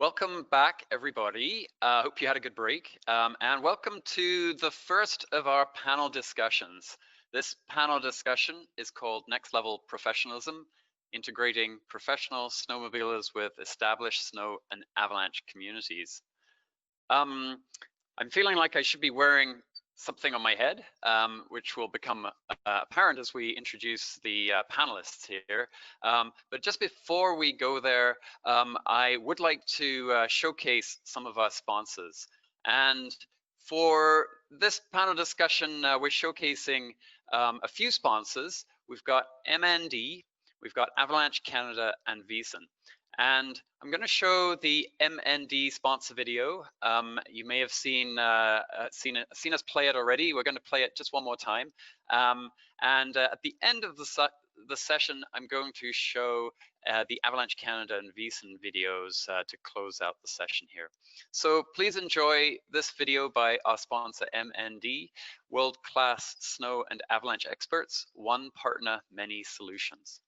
Welcome back, everybody. Hope you had a good break. And welcome to the first of our panel discussions. This panel discussion is called Next Level Professionalism, Integrating Professional Snowmobilers with Established Snow and Avalanche Communities. I'm feeling like I should be wearing something on my head, which will become apparent as we introduce the panelists here. But just before we go there, I would like to showcase some of our sponsors. And for this panel discussion, we're showcasing a few sponsors. We've got MND, we've got Avalanche Canada, and VEASAN. And I'm going to show the MND sponsor video. You may have seen us play it already. We're going to play it just one more time. And at the end of the session, I'm going to show the Avalanche Canada and VEASAN videos to close out the session here. So please enjoy this video by our sponsor MND, world-class snow and avalanche experts, one partner, many solutions.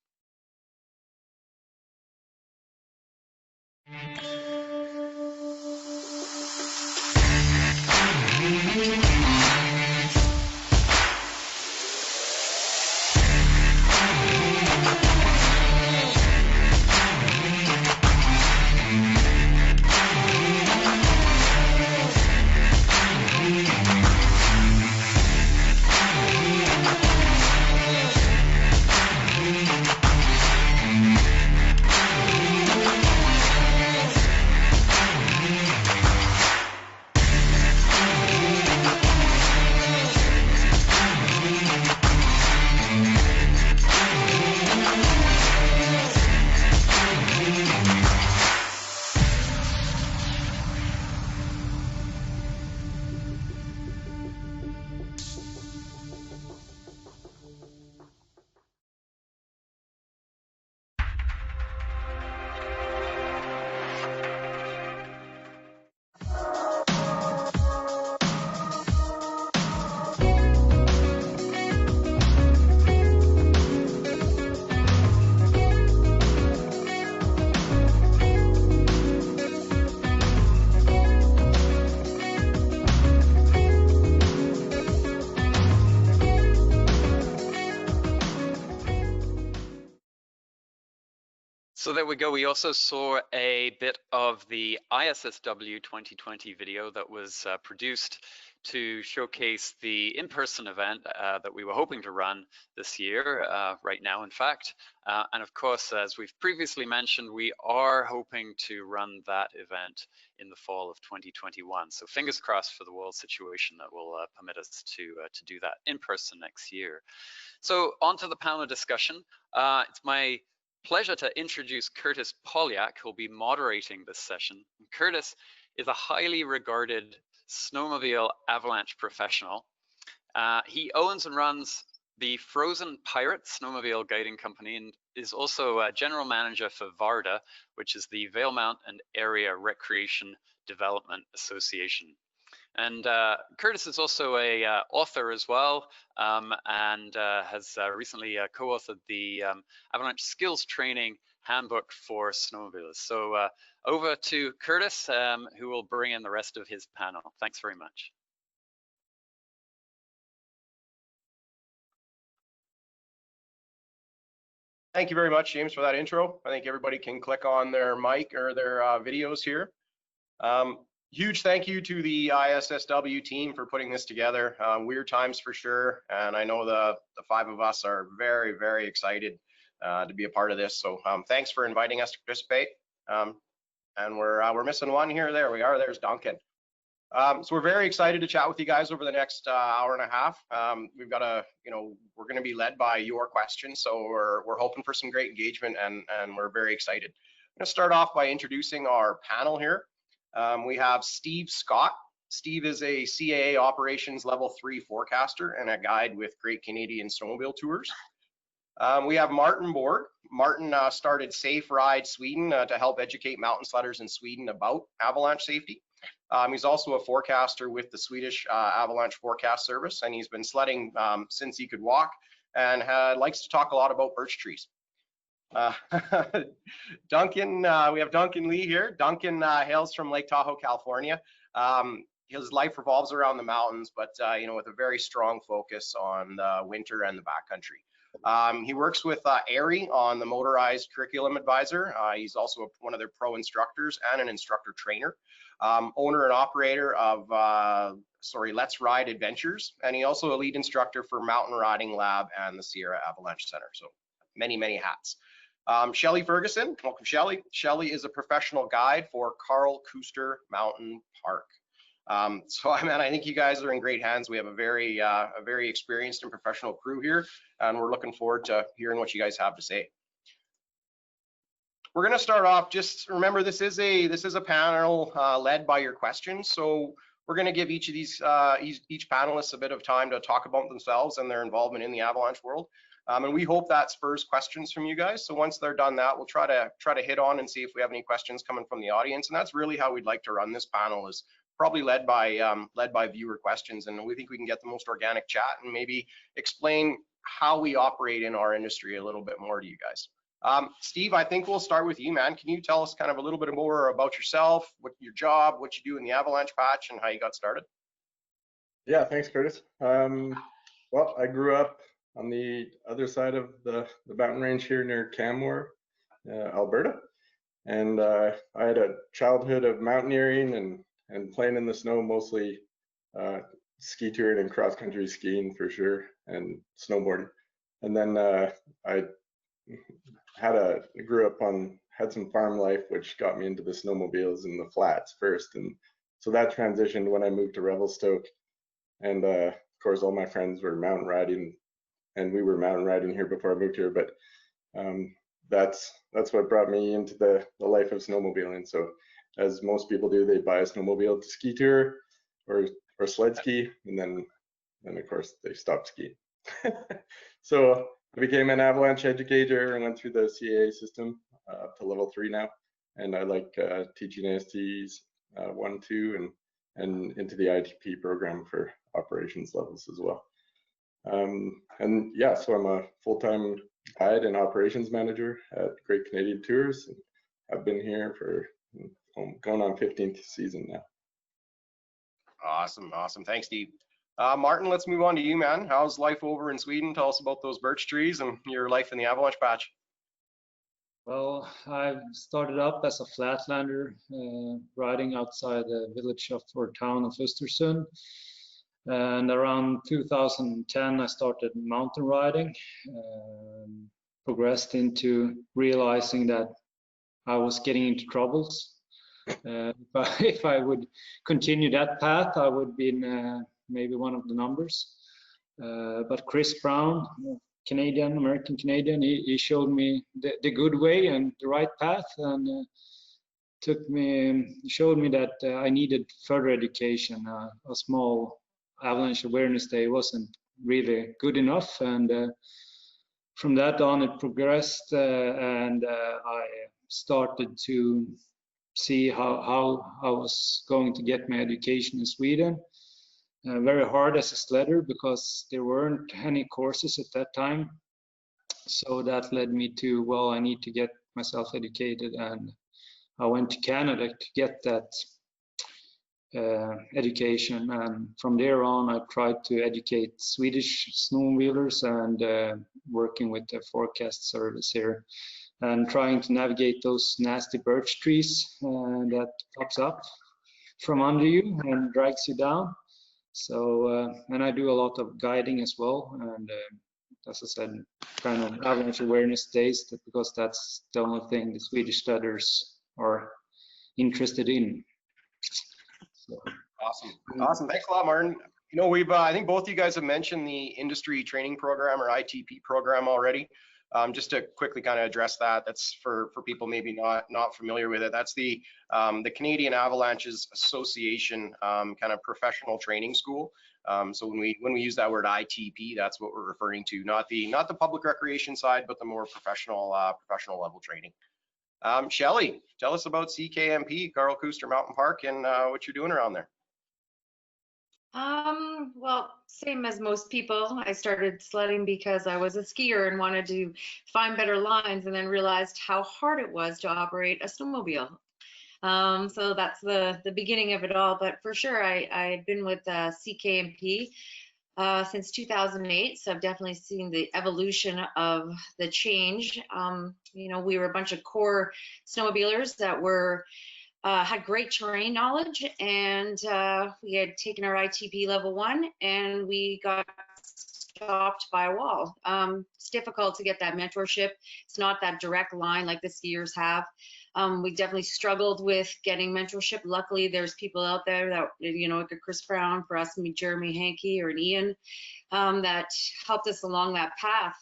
So there we go. We also saw a bit of the ISSW 2020 video that was produced to showcase the in-person event that we were hoping to run this year, right now, in fact. And of course, as we've previously mentioned, we are hoping to run that event in the fall of 2021. So fingers crossed for the world situation that will permit us to do that in person next year. So on to the panel discussion. It's my pleasure to introduce Curtis Polyak, who'll be moderating this session. Curtis is a highly regarded snowmobile avalanche professional. He owns and runs the Frozen Pirate Snowmobile Guiding Company and is also a general manager for VARDA, which is the Valemount and Area Recreation Development Association. And Curtis is also a author as well, and has recently co-authored the Avalanche Skills Training Handbook for Snowmobilers. So over to Curtis, who will bring in the rest of his panel. Thanks very much. Thank you very much, James, for that intro. I think everybody can click on their mic or their videos here. Huge thank you to the ISSW team for putting this together. Weird times for sure, and I know the 5 of us are very, very excited to be a part of this. So thanks for inviting us to participate. And we're missing one here. There we are. There's Duncan. So we're very excited to chat with you guys over the next hour and a half. We've got we're going to be led by your questions, so we're hoping for some great engagement, and we're very excited. I'm going to start off by introducing our panel here. We have Steve Scott. Steve is a CAA Operations Level 3 forecaster and a guide with Great Canadian Snowmobile Tours. We have Martin Borg. Martin started Safe Ride Sweden to help educate mountain sledders in Sweden about avalanche safety. He's also a forecaster with the Swedish Avalanche Forecast Service, and he's been sledding since he could walk, and likes to talk a lot about birch trees. Duncan, we have Duncan Lee here. Duncan hails from Lake Tahoe, California. His life revolves around the mountains, but with a very strong focus on the winter and the backcountry. He works with ARI on the Motorized Curriculum Advisor. He's also one of their pro instructors and an instructor trainer. Owner and operator of Let's Ride Adventures, and he also a lead instructor for Mountain Riding Lab and the Sierra Avalanche Center. So many, many hats. Shelley Ferguson, welcome Shelley. Shelley is a professional guide for Karl Kuster Mountain Park. I think you guys are in great hands. We have a very experienced and professional crew here, and we're looking forward to hearing what you guys have to say. We're going to start off. Just remember, this is a panel led by your questions. So we're going to give each of these each panelist a bit of time to talk about themselves and their involvement in the avalanche world. And we hope that spurs questions from you guys. So once they're done that, we'll try to hit on and see if we have any questions coming from the audience. And that's really how we'd like to run this panel, is probably led by viewer questions. And we think we can get the most organic chat and maybe explain how we operate in our industry a little bit more to you guys. Steve, I think we'll start with you, man. Can you tell us kind of a little bit more about yourself, what your job, what you do in the Avalanche Patch, and how you got started? Yeah, thanks, Curtis. Well, I grew up on the other side of the mountain range here near Canmore, Alberta, and I had a childhood of mountaineering and playing in the snow, mostly ski touring and cross country skiing for sure, and snowboarding. And then I grew up had some farm life, which got me into the snowmobiles in the flats first, and so that transitioned when I moved to Revelstoke. And of course, all my friends were mountain riding, and we were mountain riding here before I moved here. But that's what brought me into the life of snowmobiling. So as most people do, they buy a snowmobile to ski tour or sled ski, and then of course they stop skiing. So I became an avalanche educator and went through the CAA system up to level 3 now, and I like teaching ASTs 1, 2, and into the ITP program for operations levels as well. And yeah, so I'm a full-time guide and operations manager at Great Canadian Tours, and I've been here for going on 15th season now. Awesome. Thanks, Steve. Martin, let's move on to you, man. How's life over in Sweden? Tell us about those birch trees and your life in the Avalanche Patch. Well, I started up as a flatlander, riding outside the village or town of Östersund. And around 2010, I started mountain riding, progressed into realizing that I was getting into troubles. If I would continue that path, I would be in maybe one of the numbers. But Chris Brown, American Canadian, he showed me the good way and the right path, and showed me that I needed further education. A small avalanche awareness day wasn't really good enough. And from that on, it progressed, and I started to see how I was going to get my education in Sweden. Very hard as a sledder because there weren't any courses at that time. So that led me to, well, I need to get myself educated, and I went to Canada to get that education. And from there on, I tried to educate Swedish snowmobilers and working with the forecast service here and trying to navigate those nasty birch trees that pops up from under you and drags you down. So, and I do a lot of guiding as well. And as I said, kind of avalanche awareness days, because that's the only thing the Swedish sledders are interested in. So. Awesome. Thanks a lot, Martin. You know, we've I think both of you guys have mentioned the industry training program or ITP program already. Just to quickly kind of address that, that's for people maybe not familiar with it. That's the Canadian Avalanches Association kind of professional training school. So when we use that word ITP, that's what we're referring to, not the public recreation side, but the more professional level training. Shelly, tell us about CKMP, Karl Kuster Mountain Park, and what you're doing around there. Well, same as most people, I started sledding because I was a skier and wanted to find better lines, and then realized how hard it was to operate a snowmobile. So that's the beginning of it all. But for sure, I had been with CKMP since 2008, so I've definitely seen the evolution of the change. You know, we were a bunch of core snowmobilers that were had great terrain knowledge, and we had taken our ITP level 1, and we got stopped by a wall. It's difficult to get that mentorship. It's not that direct line like the skiers have. We definitely struggled with getting mentorship. Luckily, there's people out there that, you know, like a Chris Brown, for us, and Jeremy Hankey or an Ian, that helped us along that path.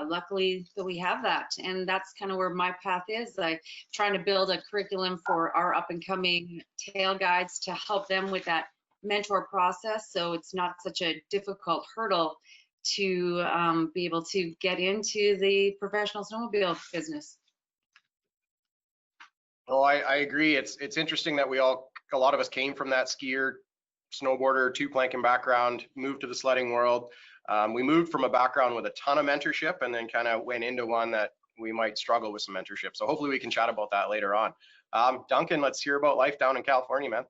Luckily that we have that, and that's kind of where my path is. I'm trying to build a curriculum for our up and coming tail guides to help them with that mentor process, so it's not such a difficult hurdle to be able to get into the professional snowmobile business. Oh, I agree. It's interesting that a lot of us came from that skier, snowboarder, two-planking background, moved to the sledding world. We moved from a background with a ton of mentorship and then kind of went into one that we might struggle with some mentorship. So hopefully we can chat about that later on. Duncan, let's hear about life down in California, man.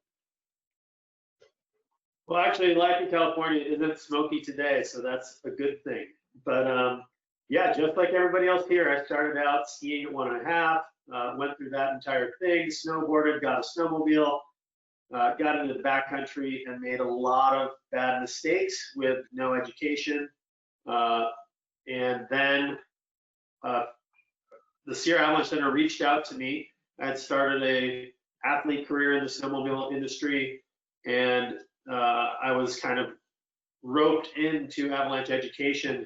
Well, actually, life in California isn't smoky today, so that's a good thing. But yeah, just like everybody else here, I started out skiing at 1.5, went through that entire thing, snowboarded, got a snowmobile, got into the backcountry, and made a lot of bad mistakes with no education. And then the Sierra Avalanche Center reached out to me. I had started a athlete career in the snowmobile industry, and I was kind of roped into avalanche education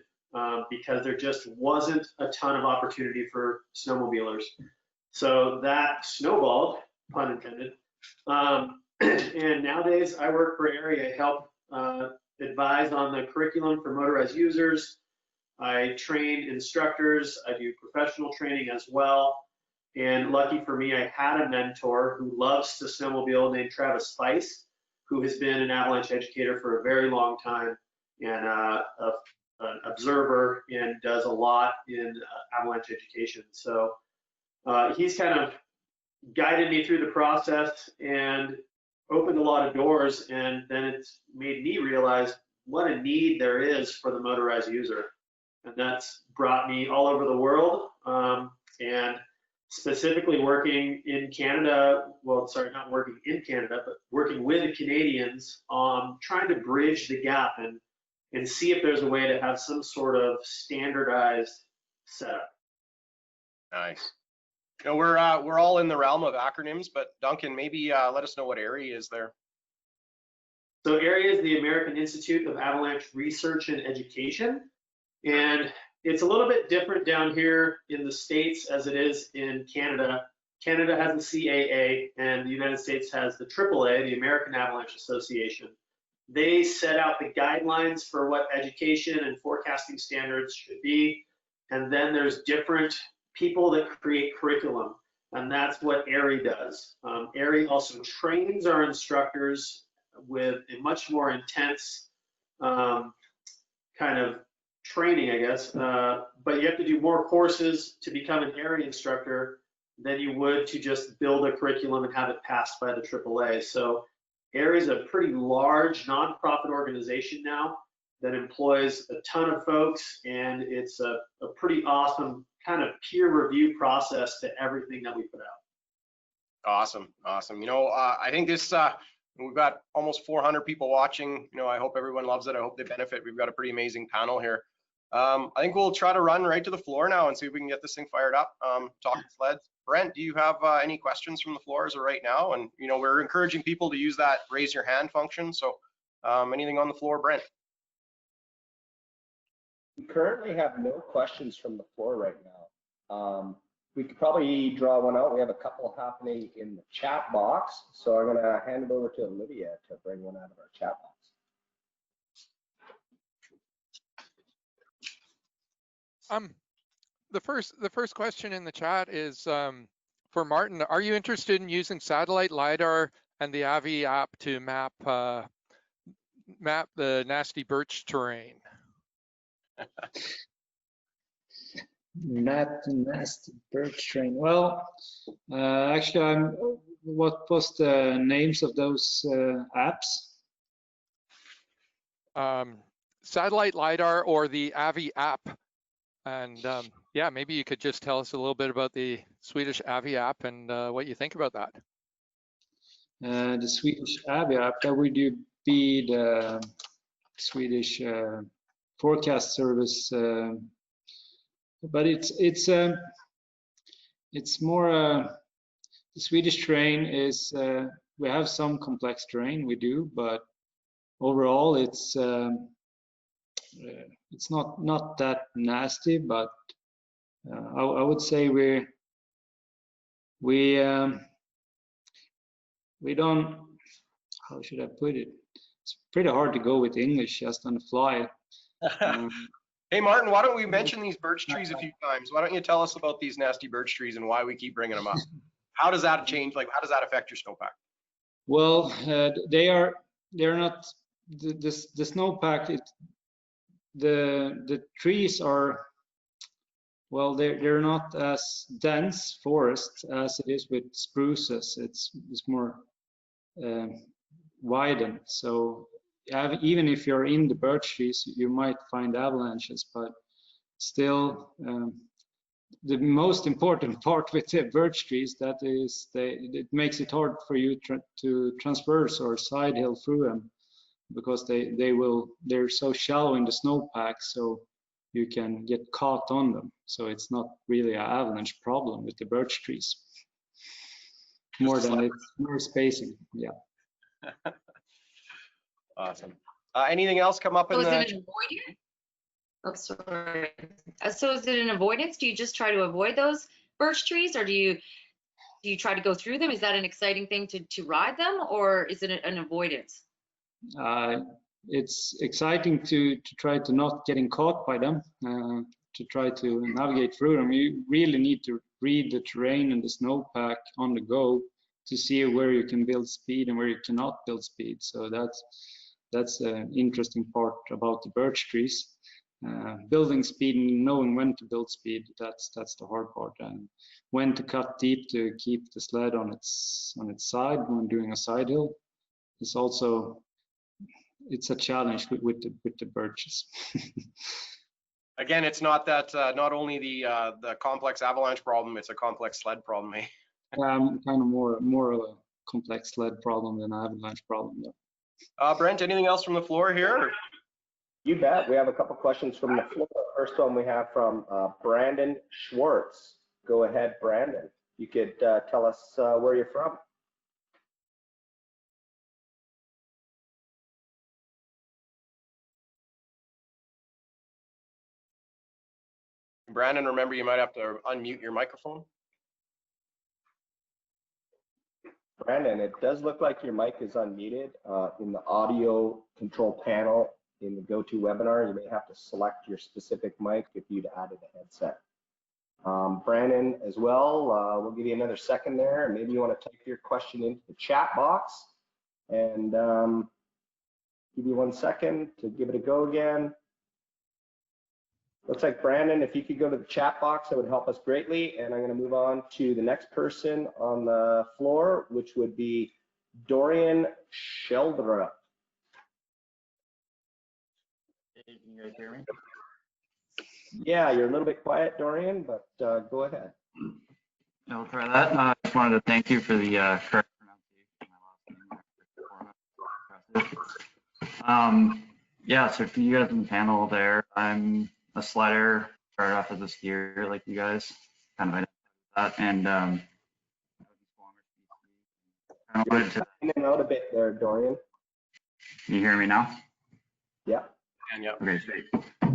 because there just wasn't a ton of opportunity for snowmobilers. So that snowballed, pun intended. And nowadays I work for AREA, help advise on the curriculum for motorized users. I train instructors, I do professional training as well. And lucky for me, I had a mentor who loves to snowmobile named Travis Spice, who has been an avalanche educator for a very long time and an observer and does a lot in avalanche education. So he's kind of guided me through the process and opened a lot of doors, and then it's made me realize what a need there is for the motorized user. And that's brought me all over the world, and specifically working in Canada, well, sorry, not working in Canada, but working with the Canadians on trying to bridge the gap and see if there's a way to have some sort of standardized setup. Nice. You know, we're all in the realm of acronyms, but Duncan, maybe let us know what AREA is there. So AREA is the American Institute of Avalanche Research and Education, and it's a little bit different down here in the States as it is in Canada. Canada has the CAA, and the United States has the AAA, the American Avalanche Association. They set out the guidelines for what education and forecasting standards should be. And then there's different people that create curriculum. And that's what AIRI does. AIRI also trains our instructors with a much more intense kind of training, I guess. But you have to do more courses to become an AIRI instructor than you would to just build a curriculum and have it passed by the AAA. So AIRI is a pretty large nonprofit organization now that employs a ton of folks, and it's a pretty awesome kind of peer review process to everything that we put out. Awesome, awesome. You know, I think this, we've got almost 400 people watching. You know, I hope everyone loves it. I hope they benefit. We've got a pretty amazing panel here. I think we'll try to run right to the floor now and see if we can get this thing fired up. Talking sleds. Brent, do you have any questions from the floor as of right now? And, you know, we're encouraging people to use that raise your hand function. So anything on the floor, Brent? We currently have no questions from the floor right now. We could probably draw one out. We have a couple happening in the chat box. So I'm going to hand it over to Olivia to bring one out of our chat box. The first question in the chat is for Martin. Are you interested in using satellite LiDAR and the Avi app to map the nasty birch terrain? Nasty birch terrain. Well, actually, what was the names of those apps? Satellite LiDAR or the Avi app. And yeah, maybe you could just tell us a little bit about the Swedish Avi app and what you think about that. The Swedish Avi app, that would be the Swedish forecast service, but it's more the Swedish terrain is we have some complex terrain, we do, but overall it's not that nasty, but I would say we don't, how should I put it? It's pretty hard to go with English just on the fly. Hey, Martin, why don't we mention these birch trees a few times? Why don't you tell us about these nasty birch trees and why we keep bringing them up? How does that change? Like, how does that affect your snowpack? Well, they're not the snowpack. The trees are, well, they're not as dense forest as it is with spruces. It's more widened. So even if you're in the birch trees, you might find avalanches, but still the most important part with the birch trees, that is it makes it hard for you to transverse or side hill through them, because they're so shallow in the snowpack, so you can get caught on them. So it's not really an avalanche problem with the birch trees. More than it's more spacing, yeah. Awesome. Anything else come up in So the? is it an avoidance? Oh, sorry. So is it an avoidance? Do you just try to avoid those birch trees, or do you try to go through them? Is that an exciting thing to ride them, or is it an avoidance? It's exciting to try to not getting caught by them, to try to navigate through them. You really need to read the terrain and the snowpack on the go to see where you can build speed and where you cannot build speed. So that's an interesting part about the birch trees. Building speed and knowing when to build speed, that's the hard part, and when to cut deep to keep the sled on its side when doing a side hill is also, it's a challenge with the birches. Again, it's not that not only the complex avalanche problem, it's a complex sled problem. Eh? Kind of more of a complex sled problem than an avalanche problem, though. Brent, anything else from the floor here? You bet. We have a couple questions from the floor. First one we have from Brandon Schwartz. Go ahead, Brandon. You could tell us where you're from. Brandon, remember, you might have to unmute your microphone. Brandon, it does look like your mic is unmuted in the audio control panel in the GoToWebinar. You may have to select your specific mic if you'd added a headset. Brandon as well, we'll give you another second there. Maybe you want to type your question into the chat box and give you 1 second to give it a go again. Looks like Brandon, if you could go to the chat box, that would help us greatly. And I'm going to move on to the next person on the floor, which would be Dorian Sheldrup. Hey, can you guys hear me? Yeah, you're a little bit quiet, Dorian, but go ahead. Yeah, we'll try that. I just wanted to thank you for the correct pronunciation of my last name. Yeah, so for you guys in the panel there, I'm a slider, started off as a skier like you guys, kind of identified that, and I wanted to. In and out a bit there, Dorian. Can you hear me now? Yeah. And yeah. Okay, great.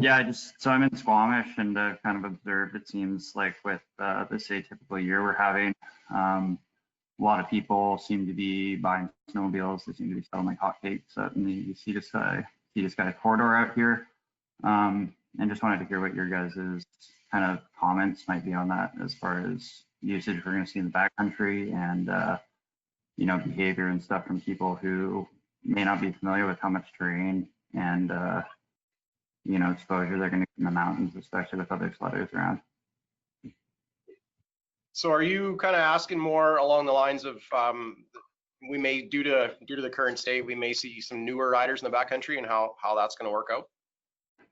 Yeah, so I'm in Squamish, and I've kind of observed, it seems like with this atypical year we're having, a lot of people seem to be buying snowmobiles. They seem to be selling like hotcakes out in the Sea to Sky corridor out here. And just wanted to hear what your guys' kind of comments might be on that as far as usage we're going to see in the backcountry and, you know, behavior and stuff from people who may not be familiar with how much terrain and, you know, exposure they're going to get in the mountains, especially with other sledders around. So are you kind of asking more along the lines of we may, due to the current state, we may see some newer riders in the backcountry and how that's going to work out?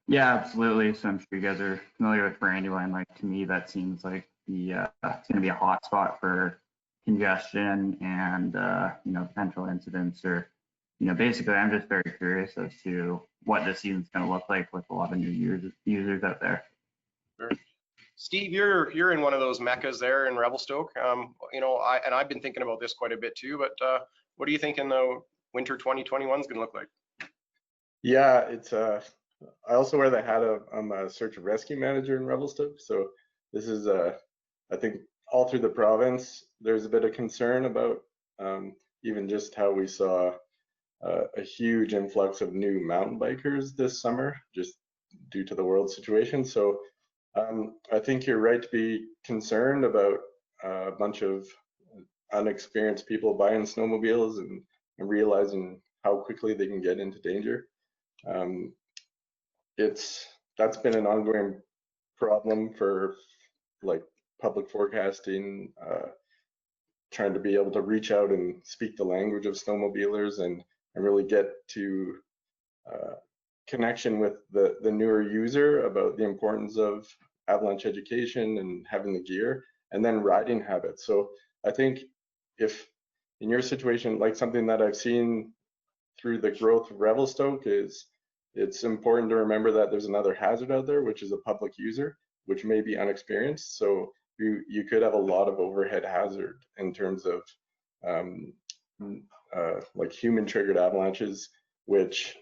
Yeah, absolutely. So I'm sure you guys are familiar with Brandywine. Like, to me, that seems like the it's going to be a hot spot for congestion and you know, potential incidents, or you know, basically I'm just very curious as to what this season's going to look like with a lot of new users out there. Sure. Steve, you're in one of those meccas there in Revelstoke. You know, I've been thinking about this quite a bit too, but what do you think in the winter 2021 is going to look like? Yeah, it's I also wear the hat of I'm a search and rescue manager in Revelstoke. So this is I think all through the province there's a bit of concern about even just how we saw a huge influx of new mountain bikers this summer just due to the world situation. So I think you're right to be concerned about a bunch of unexperienced people buying snowmobiles and realizing how quickly they can get into danger. That's been an ongoing problem for like public forecasting, trying to be able to reach out and speak the language of snowmobilers and really get to connection with the newer user about the importance of avalanche education and having the gear, and then riding habits. So I think if in your situation, like something that I've seen through the growth of Revelstoke is it's important to remember that there's another hazard out there, which is a public user, which may be unexperienced. So you could have a lot of overhead hazard in terms of like human triggered avalanches, which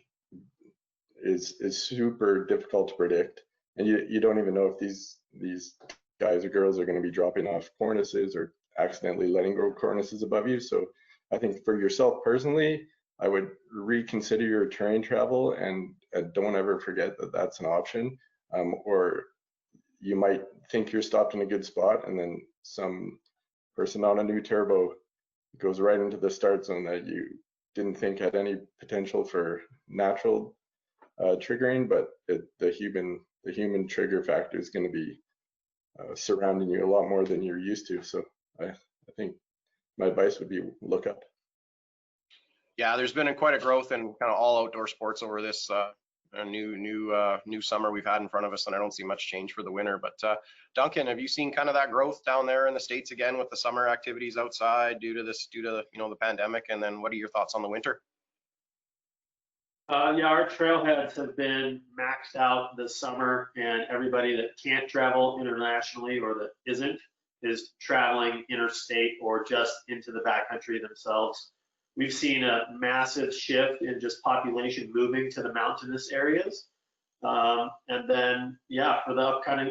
is super difficult to predict. And you don't even know if these guys or girls are going to be dropping off cornices or accidentally letting go cornices above you. So I think for yourself personally, I would reconsider your terrain travel and don't ever forget that that's an option. Or you might think you're stopped in a good spot and then some person on a new turbo goes right into the start zone that you didn't think had any potential for natural triggering, but the human trigger factor is going to be surrounding you a lot more than you're used to. So I think my advice would be look up. Yeah, there's been quite a growth in kind of all outdoor sports over this new summer we've had in front of us, and I don't see much change for the winter. But Duncan, have you seen kind of that growth down there in the States again with the summer activities outside due to the the pandemic? And then what are your thoughts on the winter? Yeah, our trailheads have been maxed out this summer, and everybody that can't travel internationally or that isn't is traveling interstate or just into the backcountry themselves. We've seen a massive shift in just population moving to the mountainous areas. And then, yeah, for the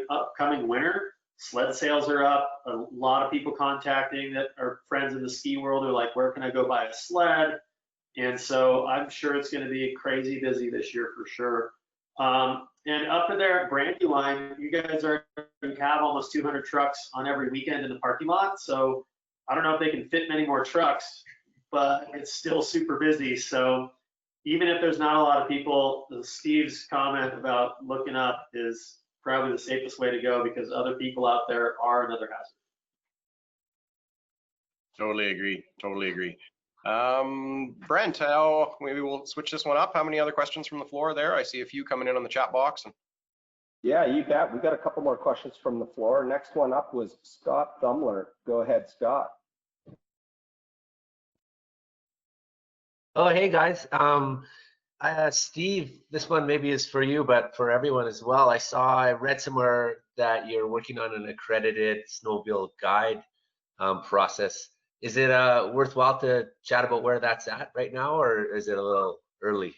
upcoming winter, sled sales are up. A lot of people contacting that are friends in the ski world are like, where can I go buy a sled? And so I'm sure it's going to be crazy busy this year for sure. And up in there at Brandywine, you guys have almost 200 trucks on every weekend in the parking lot. So I don't know if they can fit many more trucks, but it's still super busy. So even if there's not a lot of people, Steve's comment about looking up is probably the safest way to go, because other people out there are another hazard. Totally agree. Totally agree. Brent, maybe we'll switch this one up. How many other questions from the floor there? I see a few coming in on the chat box. Yeah, you bet. We've got a couple more questions from the floor. Next one up was Scott Thumler. Go ahead, Scott. Oh, hey guys. Steve, this one maybe is for you, but for everyone as well. I read somewhere that you're working on an accredited snowmobile guide process. Is it worthwhile to chat about where that's at right now, or is it a little early?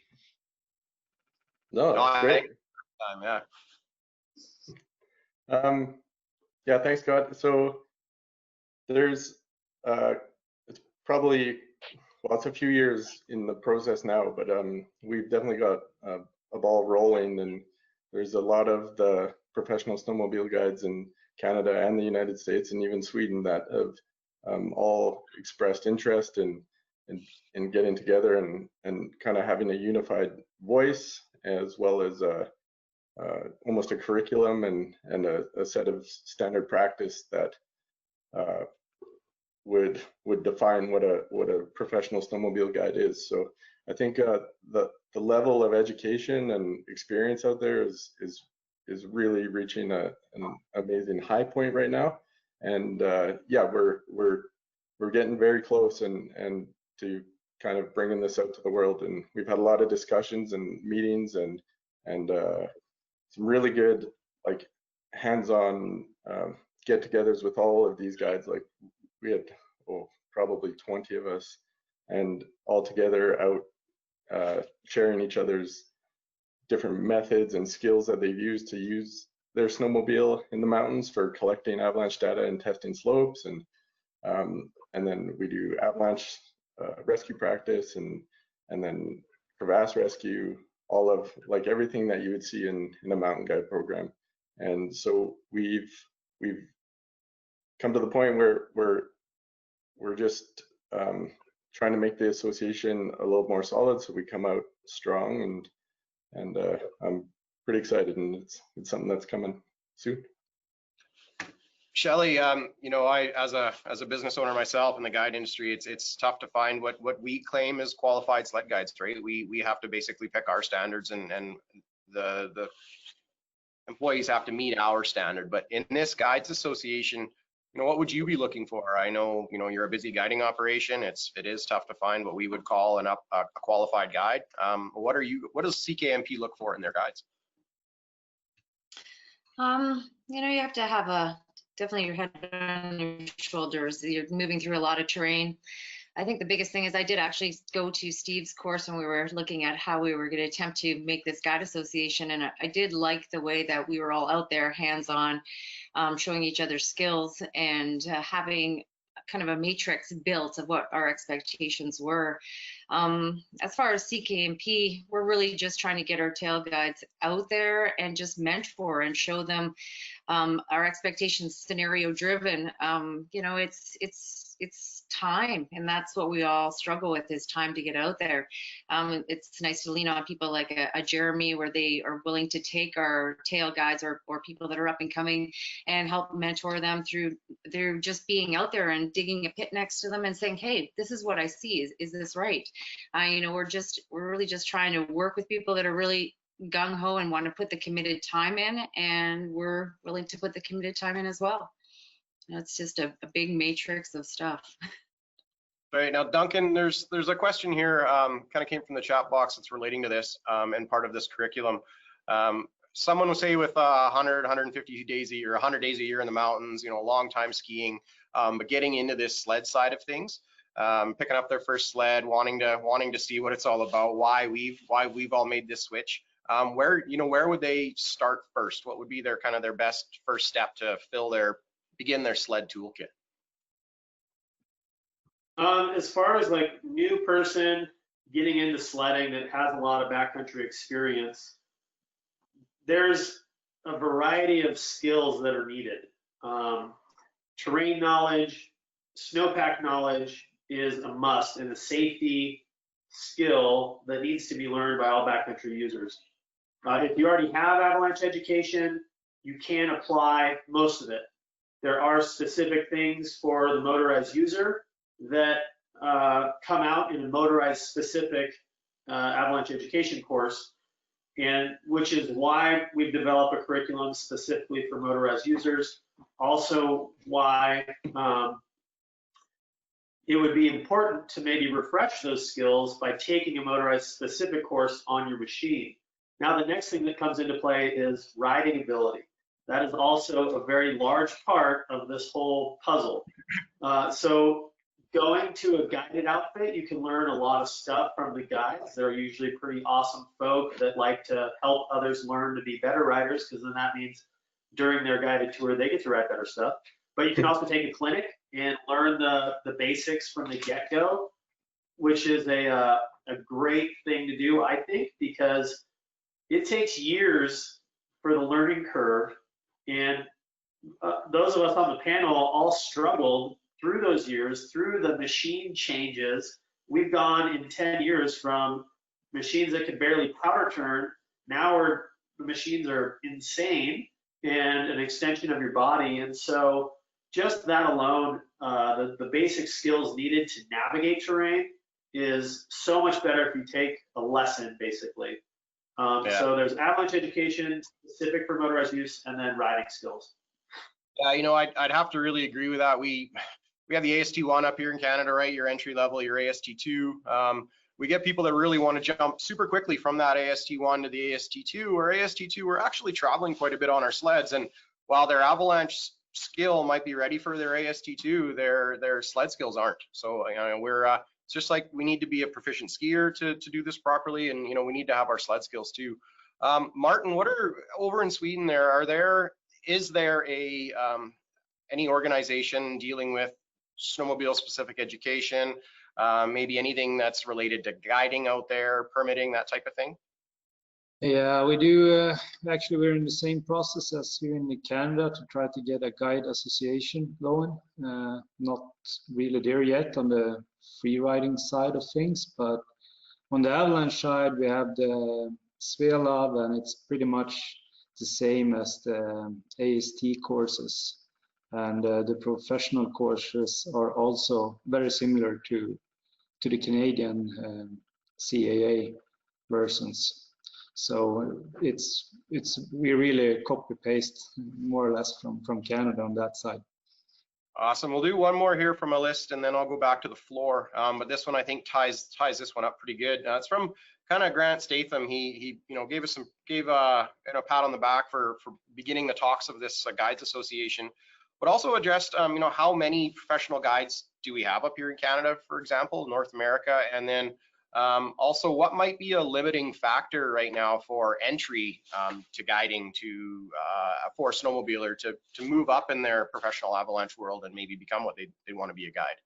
No, that's great. Yeah. Yeah, thanks, Scott. So there's it's probably, well, it's a few years in the process now, but we've definitely got a ball rolling, and there's a lot of the professional snowmobile guides in Canada and the United States and even Sweden that have all expressed interest in getting together and kind of having a unified voice, as well as almost a curriculum and a set of standard practice that would define what a professional snowmobile guide is. So I think the level of education and experience out there is really reaching an amazing high point right now. And yeah, we're getting very close and to kind of bringing this out to the world. And we've had a lot of discussions and meetings and some really good, like, hands-on get-togethers with all of these guides. Like, we had probably 20 of us, and all together out sharing each other's different methods and skills that they've used to use their snowmobile in the mountains for collecting avalanche data and testing slopes. And then we do avalanche rescue practice and then crevasse rescue, all of, like, everything that you would see in a mountain guide program. And so we've come to the point where we're just trying to make the association a little more solid, so we come out strong, and I'm pretty excited, and it's something that's coming soon. Shelley, you know, I as a business owner myself in the guide industry, it's tough to find what we claim as qualified sled guides, right? We have to basically pick our standards, and the employees have to meet our standard. But in this guides association, you know, what would you be looking for? I know, you know, you're a busy guiding operation. It is tough to find what we would call a qualified guide. What does CKMP look for in their guides? You know, you have to have definitely your head on your shoulders. You're moving through a lot of terrain. I think the biggest thing is I did actually go to Steve's course when we were looking at how we were going to attempt to make this guide association, and I did like the way that we were all out there hands-on, showing each other skills and having kind of a matrix built of what our expectations were. As far as CKMP, we're really just trying to get our tail guides out there and just mentor and show them our expectations scenario driven. You know, it's time, and that's what we all struggle with, is time to get out there. It's nice to lean on people like a Jeremy, where they are willing to take our tail guides or people that are up and coming and help mentor them through just being out there and digging a pit next to them and saying, hey, this is what I see, is this right? You know, we're really just trying to work with people that are really gung-ho and want to put the committed time in, and we're willing to put the committed time in as well. You know, it's just a big matrix of stuff. Right, now, Duncan, there's a question here, kind of came from the chat box that's relating to this and part of this curriculum. Someone will say with 100, 150 days a year, 100 days a year in the mountains, you know, a long time skiing, but getting into this sled side of things, picking up their first sled, wanting to see what it's all about, why we've all made this switch. where would they start first? What would be their kind of their best first step to begin their sled toolkit? As far as like new person getting into sledding that has a lot of backcountry experience, there's a variety of skills that are needed. Terrain knowledge, snowpack knowledge is a must and a safety skill that needs to be learned by all backcountry users. If you already have avalanche education, you can apply most of it. There are specific things for the motorized user that come out in a motorized specific avalanche education course, and which is why we've developed a curriculum specifically for motorized users. Also why it would be important to maybe refresh those skills by taking a motorized specific course on your machine. Now, the next thing that comes into play is riding ability. That is also a very large part of this whole puzzle. So going to a guided outfit, you can learn a lot of stuff from the guides. They're usually pretty awesome folk that like to help others learn to be better riders, because then that means during their guided tour, they get to ride better stuff. But you can also take a clinic and learn the basics from the get-go, which is a great thing to do, I think, because it takes years for the learning curve. And those of us on the panel all struggled through those years, through the machine changes. We've gone in 10 years from machines that could barely powder turn. Now the machines are insane and an extension of your body. And so just that alone, the basic skills needed to navigate terrain is so much better if you take a lesson, basically. So there's avalanche education specific for motorized use, and then riding skills. Yeah, I'd have to really agree with that. We have the AST1 up here in Canada, right? Your entry level, your AST2. We get people that really want to jump super quickly from that AST1 to the AST2, or AST2, we're actually traveling quite a bit on our sleds. And while their avalanche skill might be ready for their AST2, their sled skills aren't. So it's just like we need to be a proficient skier to do this properly, and we need to have our sled skills too. Martin, what are over in Sweden is there any organization dealing with snowmobile specific education, maybe anything that's related to guiding out there, permitting, that type of thing? Yeah, we do. Actually, we're in the same process as here in Canada to try to get a guide association going. Not really there yet on the free riding side of things, but on the avalanche side, we have the Svealav, and it's pretty much the same as the AST courses. And the professional courses are also very similar to the Canadian CAA versions. So we really copy paste more or less from Canada on that side. Awesome. We'll do one more here from a list, and then I'll go back to the floor. But this one I think ties this one up pretty good. It's from kind of Grant Statham. He gave a pat on the back for beginning the talks of this guides association, but also addressed how many professional guides do we have up here in Canada, for example, North America, and then also what might be a limiting factor right now for entry to guiding for a snowmobiler to move up in their professional avalanche world and maybe become what they want to be a guide.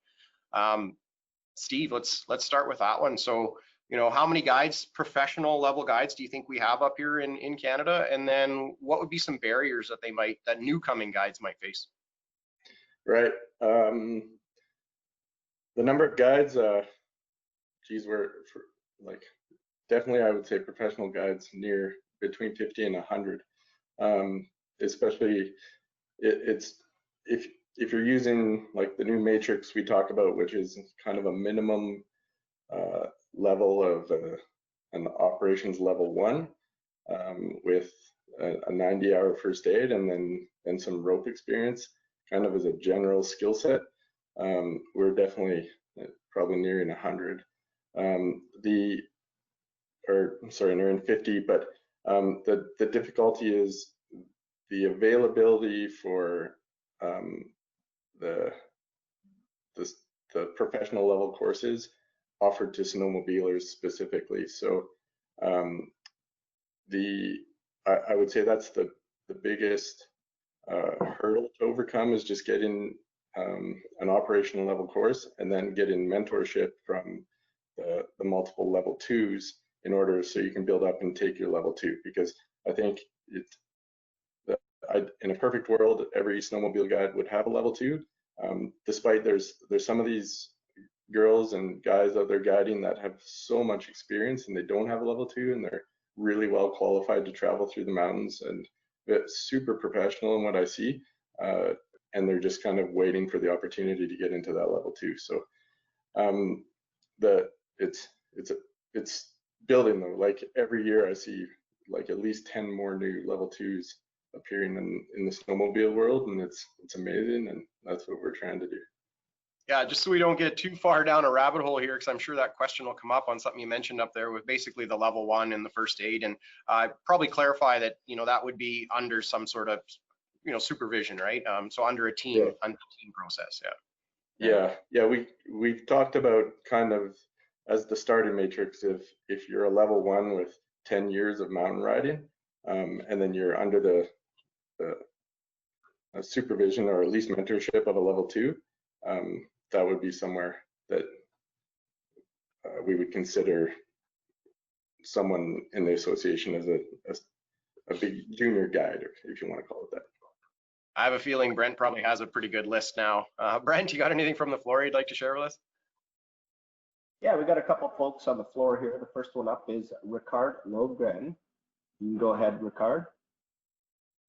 Steve, let's start with that one. So how many guides, professional level guides, do you think we have up here in Canada? And then what would be some barriers that new coming guides might face? Right. The number of guides, we're definitely, I would say professional guides near between 50 and 100. Especially it's if you're using like the new matrix we talk about, which is kind of a minimum level of an operations level 1 with a 90-hour first aid and then some rope experience, kind of as a general skill set. We're definitely probably nearing 100. Nearing 50, but the difficulty is the availability for the professional level courses offered to snowmobilers specifically. So I would say that's the biggest hurdle to overcome, is just getting an operational level course and then getting mentorship from the multiple level 2s in order so you can build up and take your level 2. Because I think in a perfect world, every snowmobile guide would have a level 2. Despite there's some of these girls and guys out there guiding that have so much experience and they don't have a level 2, and they're really well qualified to travel through the mountains and super professional in what I see. And they're just kind of waiting for the opportunity to get into that level 2. So it's building though. Like every year I see like at least 10 more new level 2s appearing in the snowmobile world, and it's amazing, and that's what we're trying to do. Yeah, just so we don't get too far down a rabbit hole here, because I'm sure that question will come up on something you mentioned up there with basically the level 1 and the first aid, and probably clarify that, you know, that would be under some sort of, you know, supervision, right? So under a team, Yeah. under a team process. Yeah. Yeah. We've talked about kind of as the starting matrix, if you're a level 1 with 10 years of mountain riding, and then you're under the supervision or at least mentorship of a level 2, that would be somewhere that we would consider someone in the association as a big junior guide, if you want to call it that. I have a feeling Brent probably has a pretty good list now. Brent, you got anything from the floor you'd like to share with us? Yeah, we got a couple folks on the floor here. The first one up is Ricard Logren. You can go ahead, Ricard.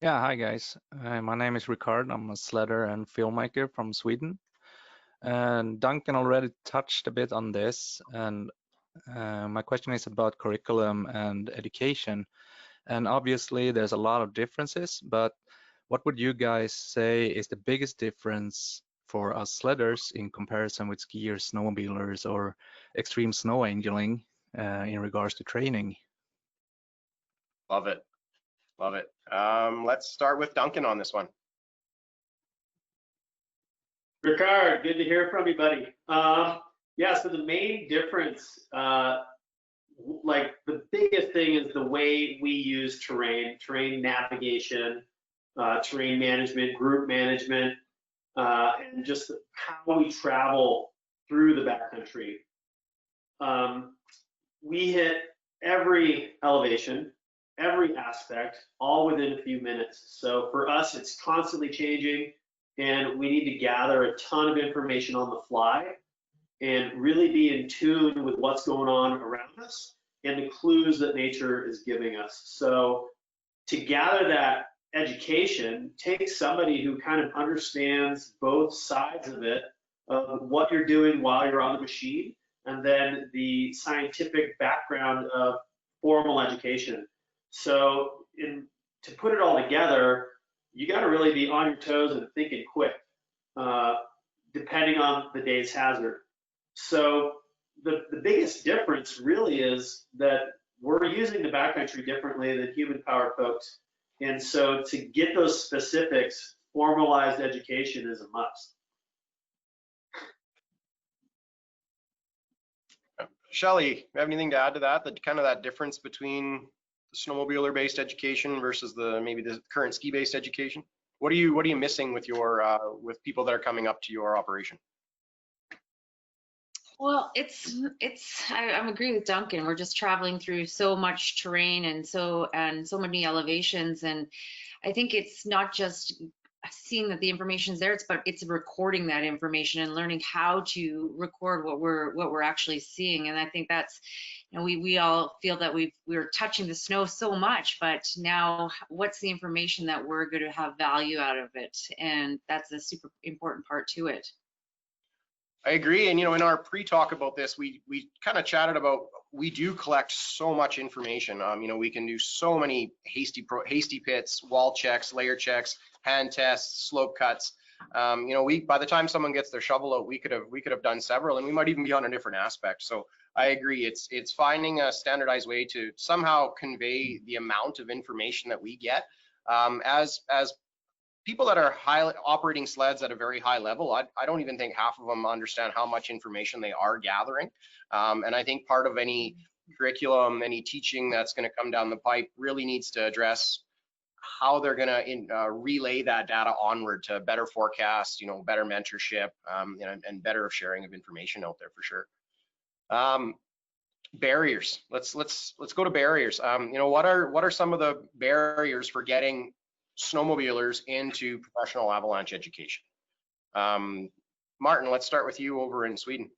Yeah, hi guys. My name is Ricard. I'm a sledder and filmmaker from Sweden. And Duncan already touched a bit on this. And my question is about curriculum and education. And obviously there's a lot of differences, but what would you guys say is the biggest difference for us sledders in comparison with skiers, snowmobilers, or extreme snow angeling in regards to training? Love it. Love it. Let's start with Duncan on this one. Ricard, good to hear from you, buddy. Yeah, so the main difference, like the biggest thing is the way we use terrain navigation, terrain management, group management, and just how we travel through the backcountry. We hit every elevation, every aspect, all within a few minutes. So for us, it's constantly changing, and we need to gather a ton of information on the fly and really be in tune with what's going on around us and the clues that nature is giving us. So to gather that education takes somebody who kind of understands both sides of it, of what you're doing while you're on the machine, and then the scientific background of formal education. So to put it all together, you got to really be on your toes and thinking quick, depending on the day's hazard. So the biggest difference really is that we're using the backcountry differently than human-powered folks. And so to get those specifics, formalized education is a must. Shelly, you have anything to add to that? Kind of that difference between the snowmobiler-based education versus maybe the current ski-based education? What are you missing with your with people that are coming up to your operation? Well, I'm agree with Duncan. We're just traveling through so much terrain and so many elevations, and I think it's not just seeing that the information is there, but it's recording that information and learning how to record what we're actually seeing. And I think that's, you know, we all feel that we're touching the snow so much, but now what's the information that we're going to have value out of it? And that's a super important part to it. I agree. And, you know, in our pre-talk about this, we kind of chatted about, we do collect so much information. You know, we can do so many hasty pits, wall checks, layer checks, hand tests, slope cuts. You know, by the time someone gets their shovel out, we could have done several, and we might even be on a different aspect. So I agree. It's finding a standardized way to somehow convey the amount of information that we get as people that are operating sleds at a very high level. I don't even think half of them understand how much information they are gathering. And I think part of any curriculum, any teaching that's going to come down the pipe really needs to address how they're going to relay that data onward to better forecast, better mentorship, and better sharing of information out there for sure. Barriers. Let's go to barriers. What are some of the barriers for getting snowmobilers into professional avalanche education? Martin, let's start with you over in Sweden.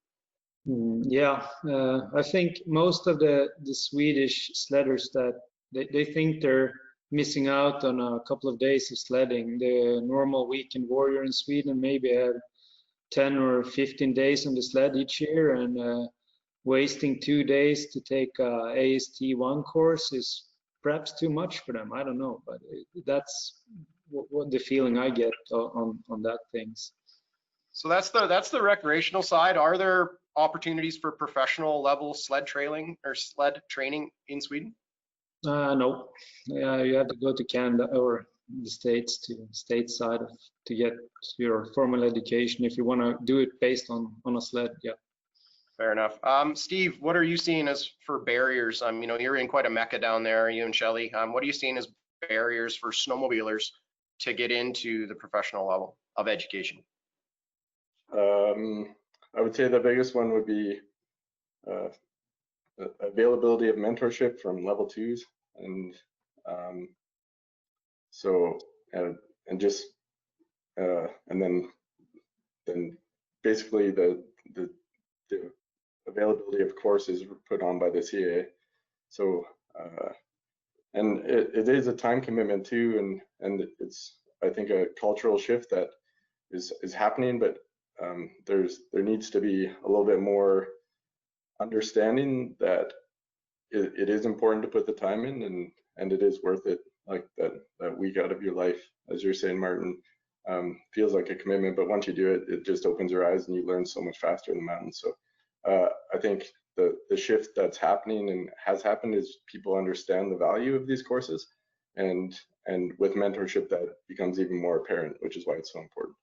Yeah, I think most of the Swedish sledders that they think they're missing out on a couple of days of sledding. The normal weekend warrior in Sweden maybe have 10 or 15 days on the sled each year, and wasting 2 days to take a AST1 course is perhaps too much for them. I don't know, but that's what the feeling I get on that things. So that's the recreational side. Are there opportunities for professional level sled trailing or sled training in Sweden? No, you have to go to Canada or the States to stateside to get your formal education if you want to do it based on a sled. Yeah. Fair enough. Steve, what are you seeing as for barriers? You're in quite a mecca down there, you and Shelly. What are you seeing as barriers for snowmobilers to get into the professional level of education? I would say the biggest one would be availability of mentorship from level 2s, and then basically the availability of courses put on by the CAA. So and it is a time commitment too, and it's, I think, a cultural shift that is happening, but there needs to be a little bit more understanding that it is important to put the time in, and it is worth it. Like that week out of your life, as you're saying, Martin, feels like a commitment, but once you do it, it just opens your eyes and you learn so much faster in the mountains. So I think the shift that's happening and has happened is people understand the value of these courses, and with mentorship that becomes even more apparent, which is why it's so important.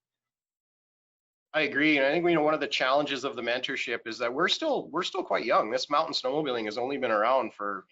I agree, and I think one of the challenges of the mentorship is that we're still quite young. This mountain snowmobiling has only been around for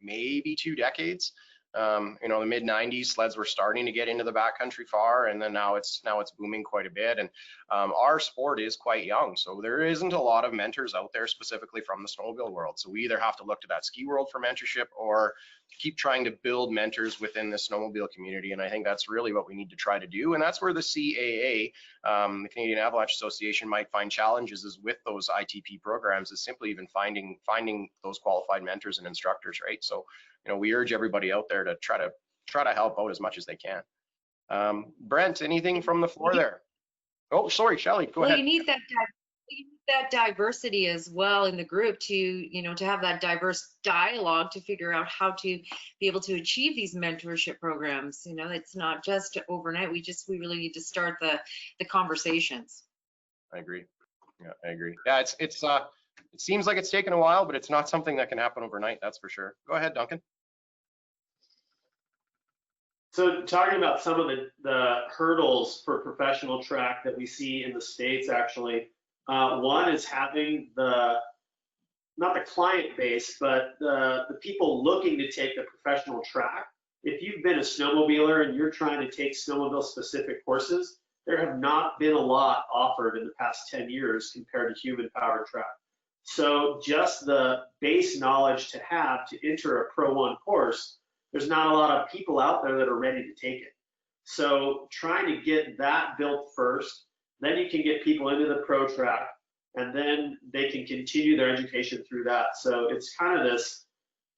maybe 2 decades. The mid 90s, sleds were starting to get into the backcountry far, and then now it's booming quite a bit. And our sport is quite young, so there isn't a lot of mentors out there specifically from the snowmobile world. So we either have to look to that ski world for mentorship, or keep trying to build mentors within the snowmobile community. And I think that's really what we need to try to do. And that's where the CAA, the Canadian Avalanche Association, might find challenges, is with those ITP programs, is simply even finding those qualified mentors and instructors, right? So we urge everybody out there to try to help out as much as they can. Brent, anything from the floor there? Oh, sorry, Shelly, go ahead. You need that diversity as well in the group to have that diverse dialogue to figure out how to be able to achieve these mentorship programs. It's not just overnight. We really need to start the conversations. I agree. Yeah, I agree. Yeah, it seems like it's taken a while, but it's not something that can happen overnight, that's for sure. Go ahead, Duncan. So talking about some of the hurdles for professional track that we see in the States, actually, one is having not the client base, but the people looking to take the professional track. If you've been a snowmobiler and you're trying to take snowmobile specific courses, there have not been a lot offered in the past 10 years compared to human powered track. So just the base knowledge to have to enter a Pro 1 course, there's not a lot of people out there that are ready to take it. So trying to get that built first, then you can get people into the pro track, and then they can continue their education through that. So it's kind of this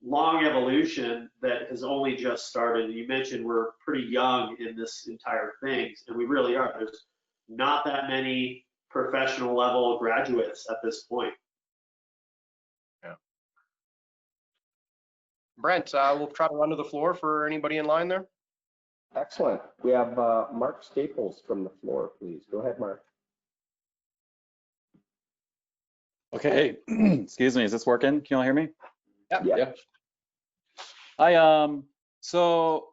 long evolution that has only just started. You mentioned we're pretty young in this entire thing, and we really are. There's not that many professional level graduates at this point. Yeah. Brent, we'll try to run to the floor for anybody in line there. Excellent. We have Mark Staples from the floor, please. Go ahead, Mark. Okay, excuse me, is this working? Can you all hear me? Yeah. Hi, so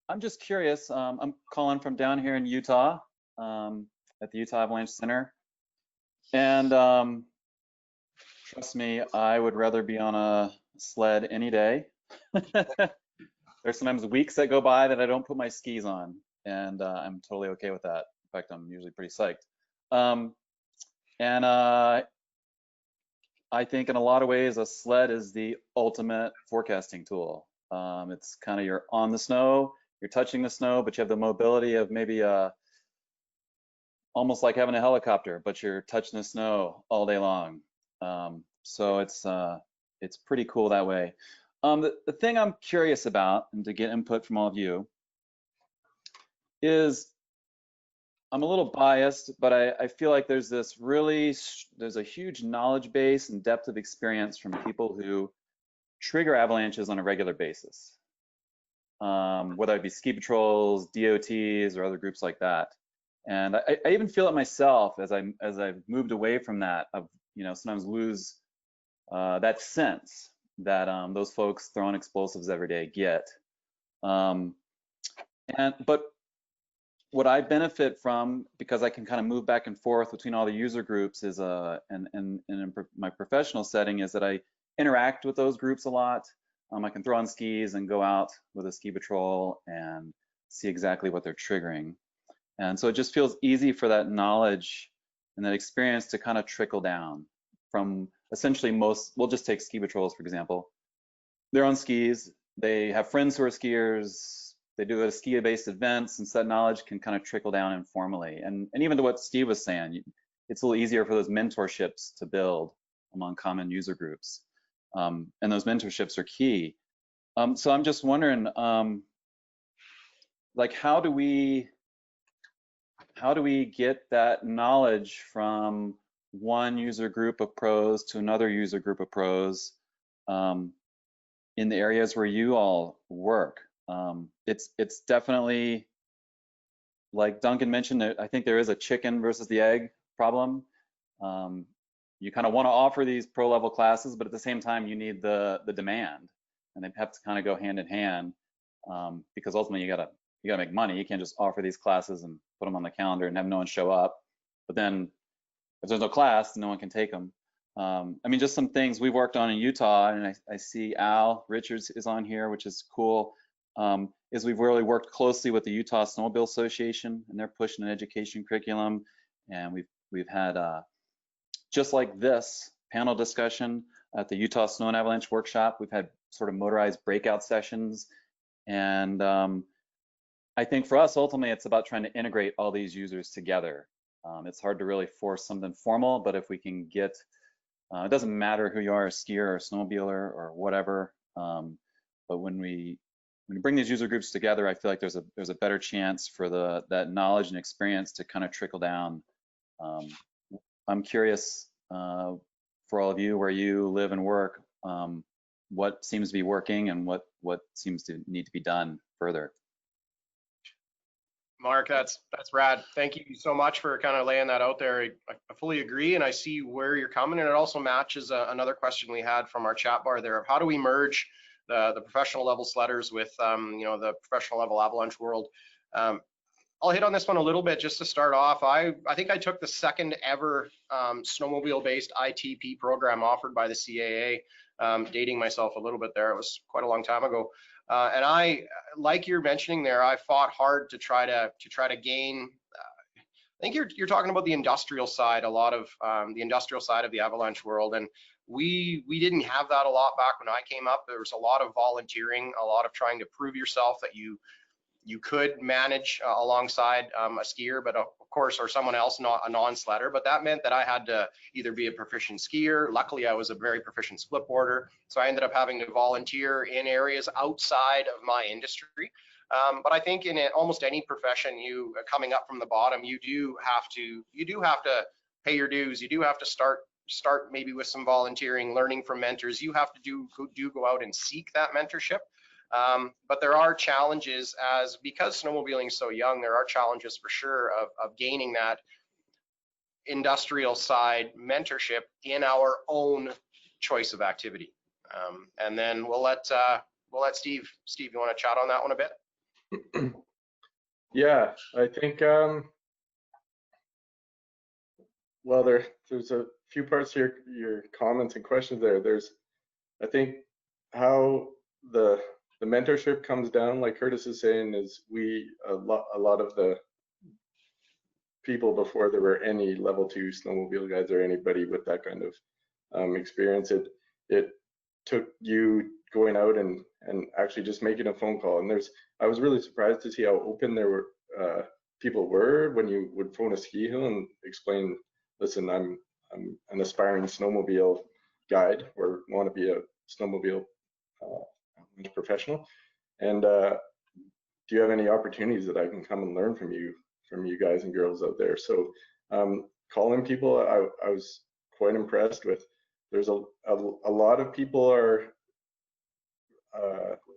I'm just curious. I'm calling from down here in Utah, at the Utah Avalanche Center, and Trust me, I would rather be on a sled any day. There's sometimes weeks that go by that I don't put my skis on, and I'm totally okay with that. In fact, I'm usually pretty psyched. I think in a lot of ways, a sled is the ultimate forecasting tool. It's kind of you're on the snow, you're touching the snow, but you have the mobility of maybe almost like having a helicopter, but you're touching the snow all day long. So it's pretty cool that way. The thing I'm curious about, and to get input from all of you, is I'm a little biased, but I feel like there's a huge knowledge base and depth of experience from people who trigger avalanches on a regular basis, whether it be ski patrols, DOTs, or other groups like that. And I even feel it myself as I've moved away from that. Of sometimes lose that sense that those folks throwing explosives every day get. But what I benefit from, because I can kind of move back and forth between all the user groups, is and in my professional setting, is that I interact with those groups a lot. I can throw on skis and go out with a ski patrol and see exactly what they're triggering. And so it just feels easy for that knowledge and that experience to kind of trickle down from essentially we'll just take ski patrols, for example. They're on skis, they have friends who are skiers, they do ski-based events, and so that knowledge can kind of trickle down informally. And even to what Steve was saying, it's a little easier for those mentorships to build among common user groups. And those mentorships are key. So I'm just wondering, like, how do we get that knowledge from one user group of pros to another user group of pros in the areas where you all work? It's definitely, like Duncan mentioned, I think there is a chicken versus the egg problem. You kind of want to offer these pro level classes, but at the same time you need the demand, and they have to kind of go hand in hand, because ultimately you gotta make money. You can't just offer these classes and put them on the calendar and have no one show up. But then if there's no class, no one can take them. I mean, just some things we've worked on in Utah, and I see Al Richards is on here, which is cool, is we've really worked closely with the Utah Snowmobile Association, and they're pushing an education curriculum. And we've had, just like this panel discussion at the Utah Snow and Avalanche Workshop, we've had sort of motorized breakout sessions. And I think for us, ultimately, it's about trying to integrate all these users together. It's hard to really force something formal, but if we can get, it doesn't matter who you are, a skier or a snowmobiler or whatever, but when we bring these user groups together, I feel like there's a better chance for that knowledge and experience to kind of trickle down. I'm curious, for all of you, where you live and work, what seems to be working and what seems to need to be done further. Mark, that's rad. Thank you so much for kind of laying that out there. I fully agree, and I see where you're coming, and it also matches another question we had from our chat bar there of how do we merge the professional level sledders with the professional level avalanche world. I'll hit on this one a little bit just to start off. I think I took the second ever snowmobile-based ITP program offered by the CAA, dating myself a little bit there. It was quite a long time ago. And I, like you're mentioning there, I fought hard to try to gain. I think you're talking about the industrial side, a lot of the industrial side of the avalanche world, and we didn't have that a lot back when I came up. There was a lot of volunteering, a lot of trying to prove yourself that you could manage alongside a skier, but of course, or someone else, not a non-sledder. But that meant that I had to either be a proficient skier. Luckily, I was a very proficient split boarder, so I ended up having to volunteer in areas outside of my industry. But I think in almost any profession, you coming up from the bottom, you do have to pay your dues. You do have to start maybe with some volunteering, learning from mentors. You have to go out and seek that mentorship. But there are challenges because snowmobiling is so young, there are challenges for sure of gaining that industrial side mentorship in our own choice of activity. And then we'll let Steve, you want to chat on that one a bit? Yeah, I think well, there's a few parts to your comments and questions there. There's, I think, how the mentorship comes down, like Curtis is saying, is a lot of the people before there were any level 2 snowmobile guides or anybody with that kind of experience, it took you going out and actually just making a phone call. And I was really surprised to see how open there were people were when you would phone a ski hill and explain, listen, I'm an aspiring snowmobile guide or want to be a snowmobile professional, and do you have any opportunities that I can come and learn from you guys and girls out there? So calling people, I was quite impressed with. There's a lot of people are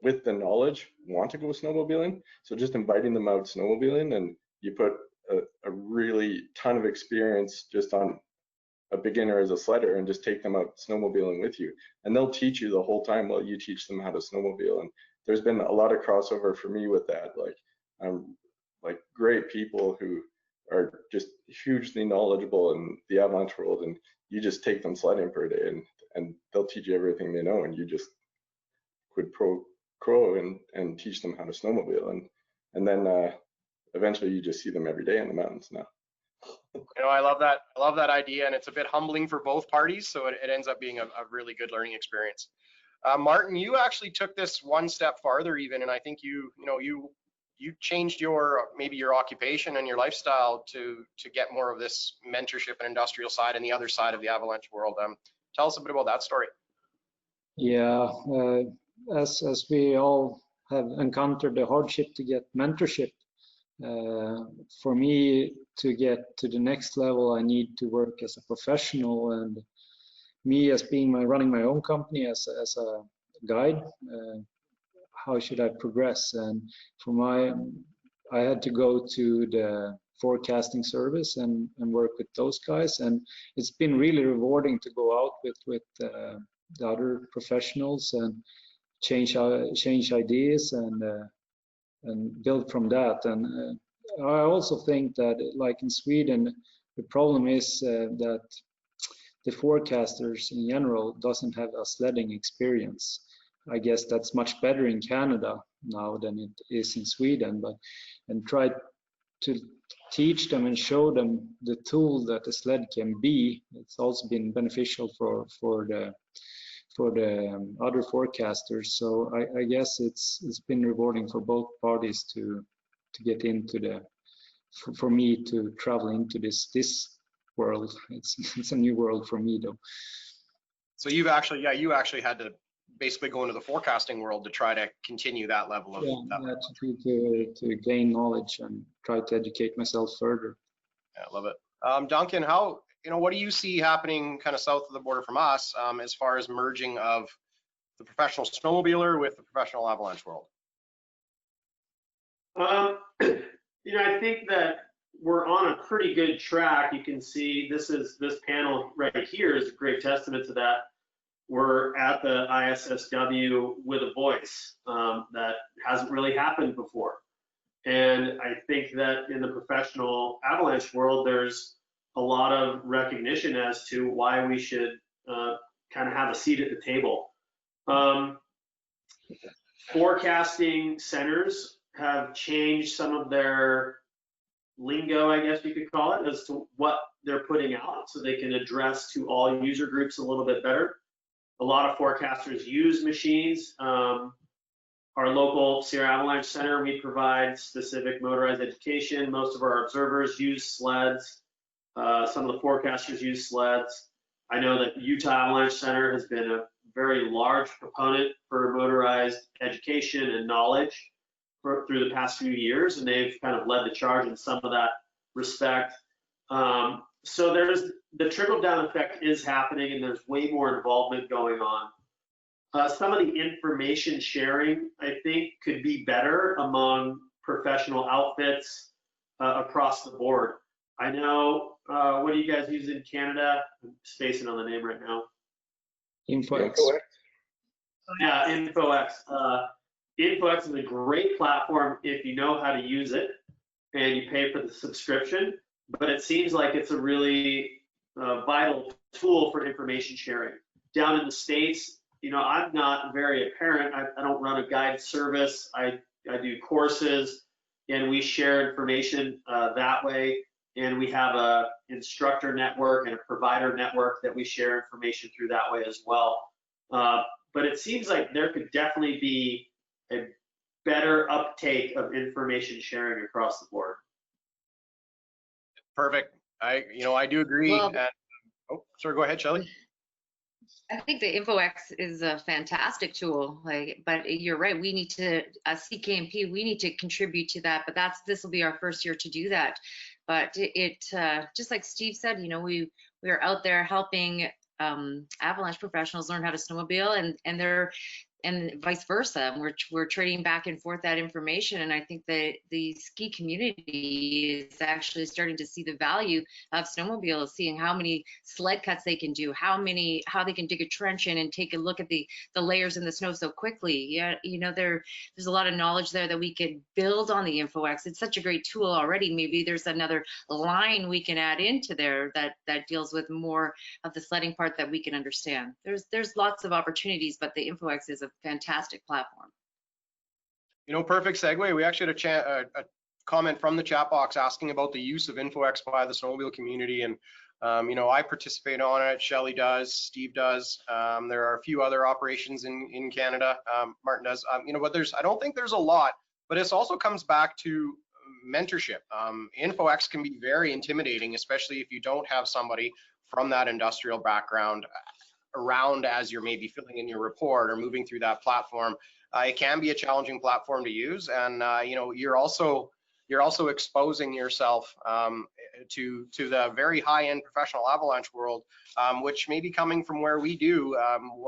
with the knowledge want to go snowmobiling, so just inviting them out snowmobiling, and you put a really ton of experience just on a beginner as a sledder and just take them out snowmobiling with you, and they'll teach you the whole time while you teach them how to snowmobile. And there's been a lot of crossover for me with that, like great people who are just hugely knowledgeable in the avalanche world, and you just take them sledding for a day and they'll teach you everything they know, and you just quid pro quo and teach them how to snowmobile, and then eventually you just see them every day in the mountains now. You know, I love that idea, and it's a bit humbling for both parties, so it ends up being a really good learning experience. Martin, you actually took this one step farther even, and I think you changed maybe your occupation and your lifestyle to get more of this mentorship and industrial side and the other side of the avalanche world. Tell us a bit about that story. Yeah, as we all have encountered the hardship to get mentorship, for me to get to the next level, I need to work as a professional, and me as running my own company as a guide, how should I progress? And I had to go to the forecasting service and work with those guys, and it's been really rewarding to go out with the other professionals and change ideas and build from that. And I also think that, like in Sweden, the problem is that the forecasters in general doesn't have a sledding experience. I guess that's much better in Canada now than it is in Sweden, and try to teach them and show them the tool that the sled can be. It's also been beneficial for the other forecasters. So I guess it's been rewarding for both parties to get into for me to travel into this world. It's a new world for me though. So you actually had to basically go into the forecasting world to try to continue that level of to gain knowledge and try to educate myself further. Yeah, I love it. Duncan, what do you see happening kind of south of the border from us as far as merging of the professional snowmobiler with the professional avalanche world? I think that we're on a pretty good track. You can see this panel right here is a great testament to that. We're at the ISSW with a voice that hasn't really happened before. And I think that in the professional avalanche world, there's a lot of recognition as to why we should kind of have a seat at the table. Forecasting centers have changed some of their lingo, I guess you could call it, as to what they're putting out so they can address to all user groups a little bit better. A lot of forecasters use machines. Our local Sierra Avalanche Center, we provide specific motorized education. Most of our observers use sleds. Some of the forecasters use sleds. I know that Utah Avalanche Center has been a very large proponent for motorized education and knowledge through the past few years, and they've kind of led the charge in some of that respect. So the trickle-down effect is happening, and there's way more involvement going on. Some of the information sharing, I think, could be better among professional outfits across the board. I know, what do you guys use in Canada? I'm spacing on the name right now. InfoX. Yeah, InfoX. InfoX is a great platform if you know how to use it and you pay for the subscription, but it seems like it's a really vital tool for information sharing. Down in the States, you know, I'm not very apparent. I don't run a guide service. I do courses, and we share information that way. And we have a instructor network and a provider network that we share information through that way as well. But it seems like there could definitely be a better uptake of information sharing across the board. Perfect. I do agree. Well, And, oh, sorry, go ahead, Shelley. I think the InfoX is a fantastic tool, but you're right. We need to, as CKMP, we need to contribute to that. But this will be our first year to do that. But it just like Steve said, you know, we are out there helping avalanche professionals learn how to snowmobile, and vice versa. We're trading back and forth that information, and I think that the ski community is actually starting to see the value of snowmobiles, seeing how many sled cuts they can do, how they can dig a trench in and take a look at the layers in the snow so quickly. Yeah, you know, there's a lot of knowledge there that we could build on the InfoX. It's such a great tool already. Maybe there's another line we can add into there that deals with more of the sledding part that we can understand. There's lots of opportunities, but the InfoX is a fantastic platform. You know, perfect segue. We actually had a comment from the chat box asking about the use of InfoX by the snowmobile community, and you know, I participate on it. Shelley does, Steve does. There are a few other operations in Canada. Martin does. You know, but I don't think there's a lot. But it also comes back to mentorship. InfoX can be very intimidating, especially if you don't have somebody from that industrial background around as you're maybe filling in your report or moving through that platform. It can be a challenging platform to use, and you know, you're also exposing yourself to the very high-end professional avalanche world, which maybe coming from where we do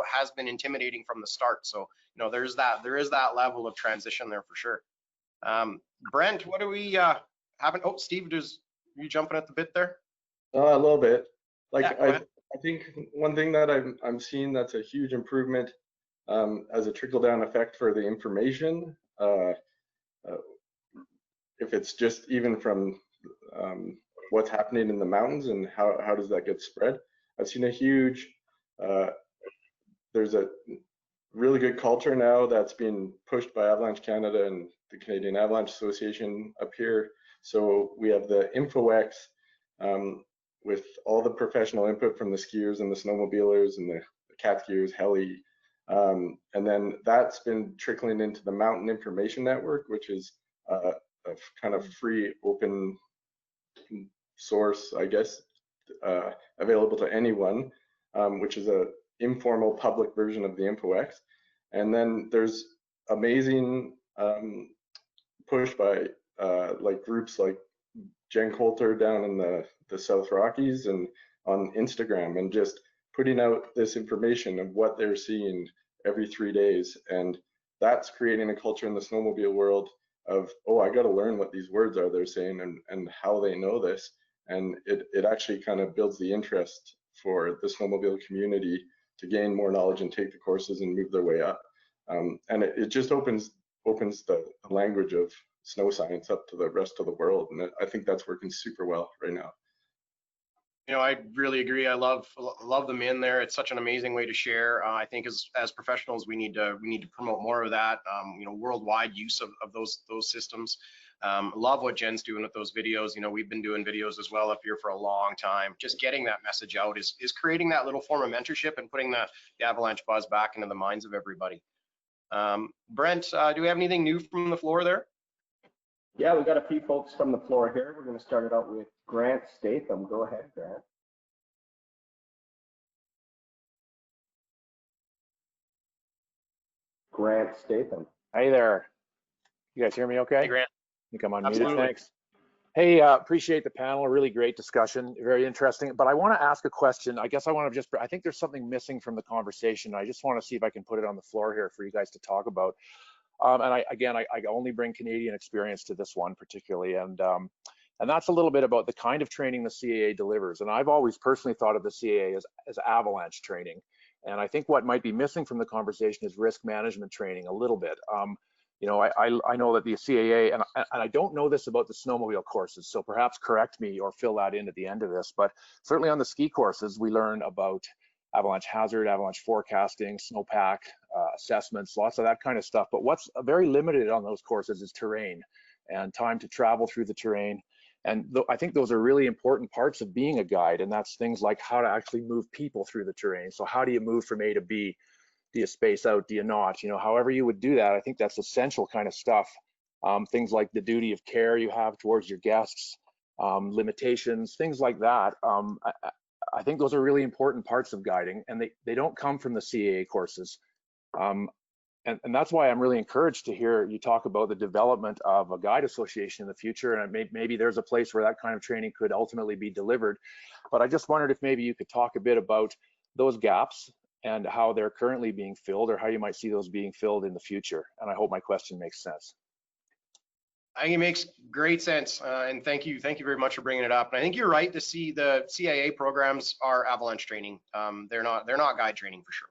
has been intimidating from the start. So you know, there is that level of transition there for sure. Brent, what do we haven't? Oh, Steve, are you jumping at the bit there? A little bit. Like Yeah, I think one thing that I'm seeing that's a huge improvement as a trickle-down effect for the information, if it's just even from what's happening in the mountains and how does that get spread. I've seen a huge, there's a really good culture now that's being pushed by Avalanche Canada and the Canadian Avalanche Association up here. So we have the InfoX, with all the professional input from the skiers and the snowmobilers and the cat skiers, heli. And then that's been trickling into the Mountain Information Network, which is a kind of free open source, I guess, available to anyone, which is a informal public version of the InfoX. And then there's amazing push by like groups like Jen Coulter down in the South Rockies and on Instagram, and just putting out this information of what they're seeing every 3 days. And that's creating a culture in the snowmobile world of, oh, I got to learn what these words are they're saying and how they know this. And it actually kind of builds the interest for the snowmobile community to gain more knowledge and take the courses and move their way up. And it just opens the language of snow science up to the rest of the world, and I think that's working super well right now. You know, I really agree. I love them in there. It's such an amazing way to share. I think as professionals, we need to promote more of that. You know, worldwide use of those systems. Love what Jen's doing with those videos. You know, we've been doing videos as well up here for a long time. Just getting that message out is creating that little form of mentorship and putting the avalanche buzz back into the minds of everybody. Brent, do we have anything new from the floor there? Yeah, we got a few folks from the floor here. We're going to start it out with Grant Statham. Go ahead, Grant. Grant Statham. Hey there. You guys hear me okay? Hey, Grant. I think I'm unmuted. Absolutely. Thanks. Hey, appreciate the panel. Really great discussion. Very interesting. But I want to ask a question. I guess I think there's something missing from the conversation. I just want to see if I can put it on the floor here for you guys to talk about. And I only bring Canadian experience to this one particularly, and that's a little bit about the kind of training the CAA delivers. And I've always personally thought of the CAA as avalanche training. And I think what might be missing from the conversation is risk management training a little bit. You know, I know that the CAA, and I don't know this about the snowmobile courses, so perhaps correct me or fill that in at the end of this, but certainly on the ski courses, we learn about avalanche hazard, avalanche forecasting, snowpack, assessments, lots of that kind of stuff. But what's very limited on those courses is terrain and time to travel through the terrain. And I think those are really important parts of being a guide, and that's things like how to actually move people through the terrain. So how do you move from A to B? Do you space out? Do you not? You know, however you would do that, I think that's essential kind of stuff. Things like the duty of care you have towards your guests, limitations, things like that. I think those are really important parts of guiding, and they don't come from the CAA courses. And that's why I'm really encouraged to hear you talk about the development of a guide association in the future, and maybe there's a place where that kind of training could ultimately be delivered. But I just wondered if maybe you could talk a bit about those gaps and how they're currently being filled, or how you might see those being filled in the future. And I hope my question makes sense. I think it makes great sense, and thank you very much for bringing it up. And I think you're right to see the CAA programs are avalanche training. They're not guide training for sure.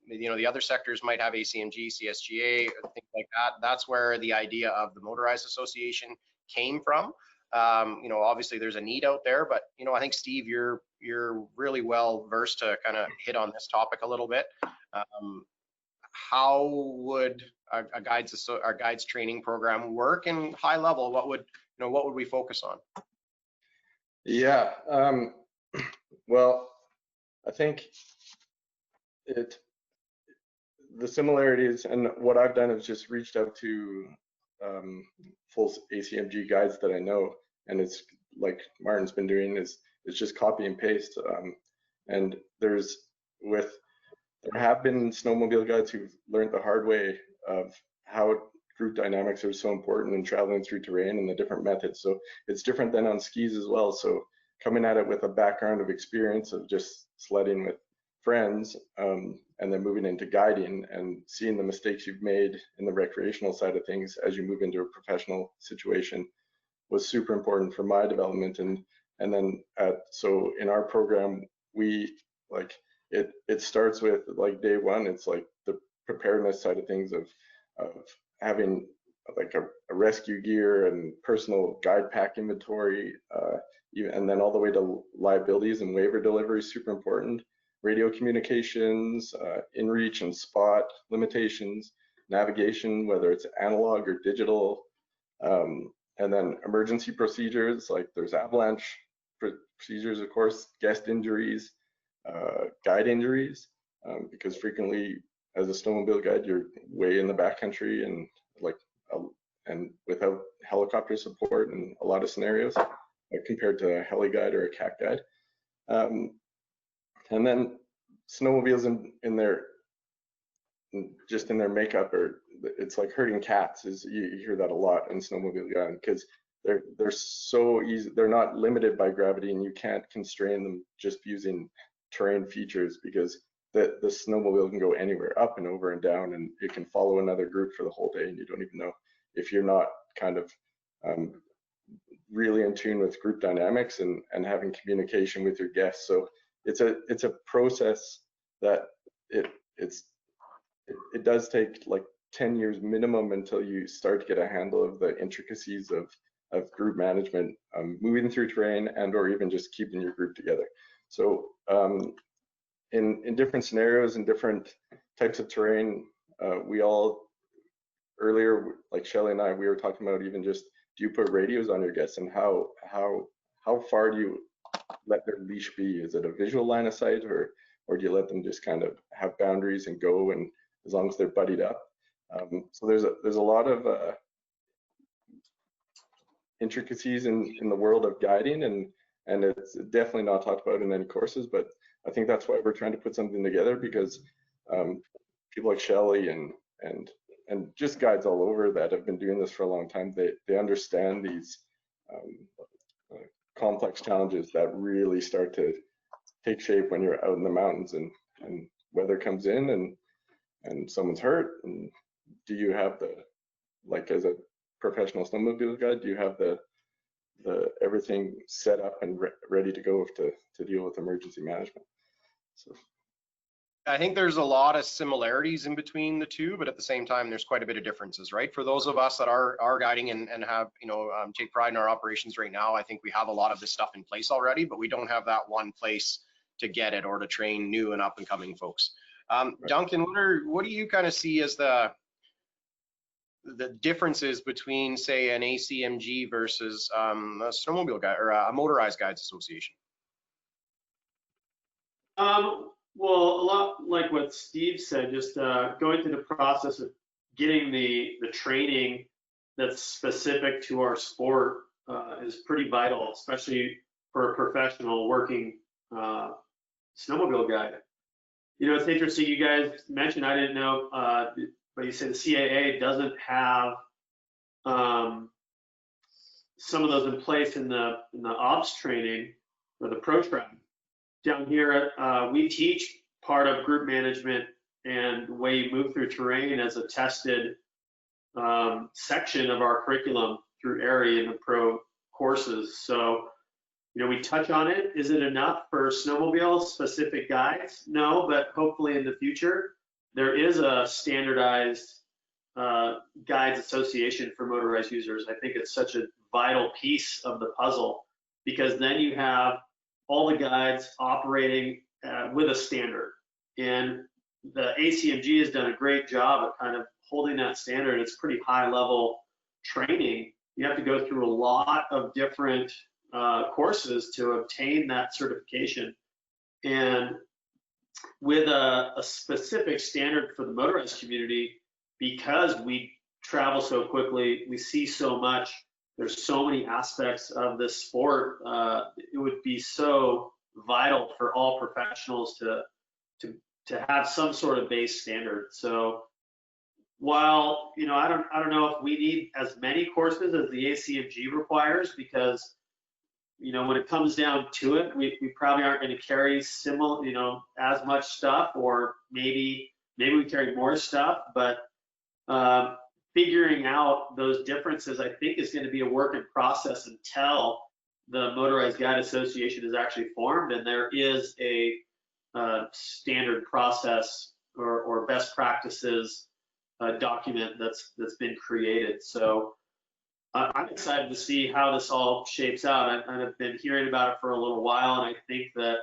You know, the other sectors might have ACMG, CSGA, things like that. That's where the idea of the Motorized Association came from. You know, obviously there's a need out there, but you know, I think Steve, you're really well versed to kind of hit on this topic a little bit. How would our guides training program work in high level? What would we focus on? Yeah, well, I think the similarities, and what I've done is just reached out to full ACMG guides that I know, and it's like Martin's been doing, is it's just copy and paste. And there have been snowmobile guides who've learned the hard way of how group dynamics are so important in traveling through terrain and the different methods. So it's different than on skis as well. So coming at it with a background of experience of just sledding with friends, and then moving into guiding and seeing the mistakes you've made in the recreational side of things as you move into a professional situation was super important for my development. And then so in our program, we like it starts with like day one, it's like the preparedness side of things of having like a rescue gear and personal guide pack inventory, and then all the way to liabilities and waiver delivery, super important. Radio communications, in-reach and spot limitations, navigation, whether it's analog or digital, and then emergency procedures, like there's avalanche procedures, of course, guest injuries, guide injuries, because frequently as a snowmobile guide, you're way in the backcountry and and without helicopter support in a lot of scenarios, compared to a heli guide or a CAT guide. And then snowmobiles in their makeup, or it's like herding cats. You hear that a lot in snowmobile guiding, because they're so easy. They're not limited by gravity, and you can't constrain them just using terrain features, because the snowmobile can go anywhere, up and over and down, and it can follow another group for the whole day, and you don't even know if you're not kind of really in tune with group dynamics and having communication with your guests. So it's a process that it does take like 10 years minimum until you start to get a handle of the intricacies of group management, moving through terrain and or even just keeping your group together. So in different scenarios and different types of terrain, we all earlier, like Shelly and I, we were talking about even just, do you put radios on your guests, and how far do you let their leash be? Is it a visual line of sight, or do you let them just kind of have boundaries and go, and as long as they're buddied up? So there's a lot of intricacies in the world of guiding, and it's definitely not talked about in any courses, but I think that's why we're trying to put something together, because people like Shelly and just guides all over that have been doing this for a long time, they understand these complex challenges that really start to take shape when you're out in the mountains, and weather comes in and someone's hurt, and do you have like as a professional snowmobile guide, do you have the everything set up and ready to go to deal with emergency management? So I think there's a lot of similarities in between the two, but at the same time, there's quite a bit of differences, right? For those of us that are guiding and have, take pride in our operations right now, I think we have a lot of this stuff in place already, but we don't have that one place to get it or to train new and up and coming folks. Duncan, what do you kind of see as the differences between, say, an ACMG versus a snowmobile guide or a motorized guides association? Well, a lot like what Steve said, just going through the process of getting the training that's specific to our sport is pretty vital, especially for a professional working snowmobile guide. It's interesting, you guys mentioned, I didn't know, but you said the CAA doesn't have some of those in place in the ops training or the pro track. Down here, we teach part of group management and the way you move through terrain as a tested section of our curriculum through ARI and the pro courses. So, we touch on it. Is it enough for snowmobile specific guides? No, but hopefully in the future, there is a standardized guides association for motorized users. I think it's such a vital piece of the puzzle, because then you have all the guides operating with a standard. And the ACMG has done a great job at kind of holding that standard. It's pretty high level training. You have to go through a lot of different courses to obtain that certification. And with a specific standard for the motorized community, because we travel so quickly, we see so much, there's so many aspects of this sport, it would be so vital for all professionals to have some sort of base standard. So while, I don't know if we need as many courses as the ACMG requires, because, when it comes down to it, we probably aren't going to carry similar, as much stuff, or maybe we carry more stuff, but figuring out those differences, I think, is going to be a work in process until the Motorized Guide Association is actually formed and there is a standard process or best practices document that's been created. So I'm excited to see how this all shapes out. I've been hearing about it for a little while, and I think that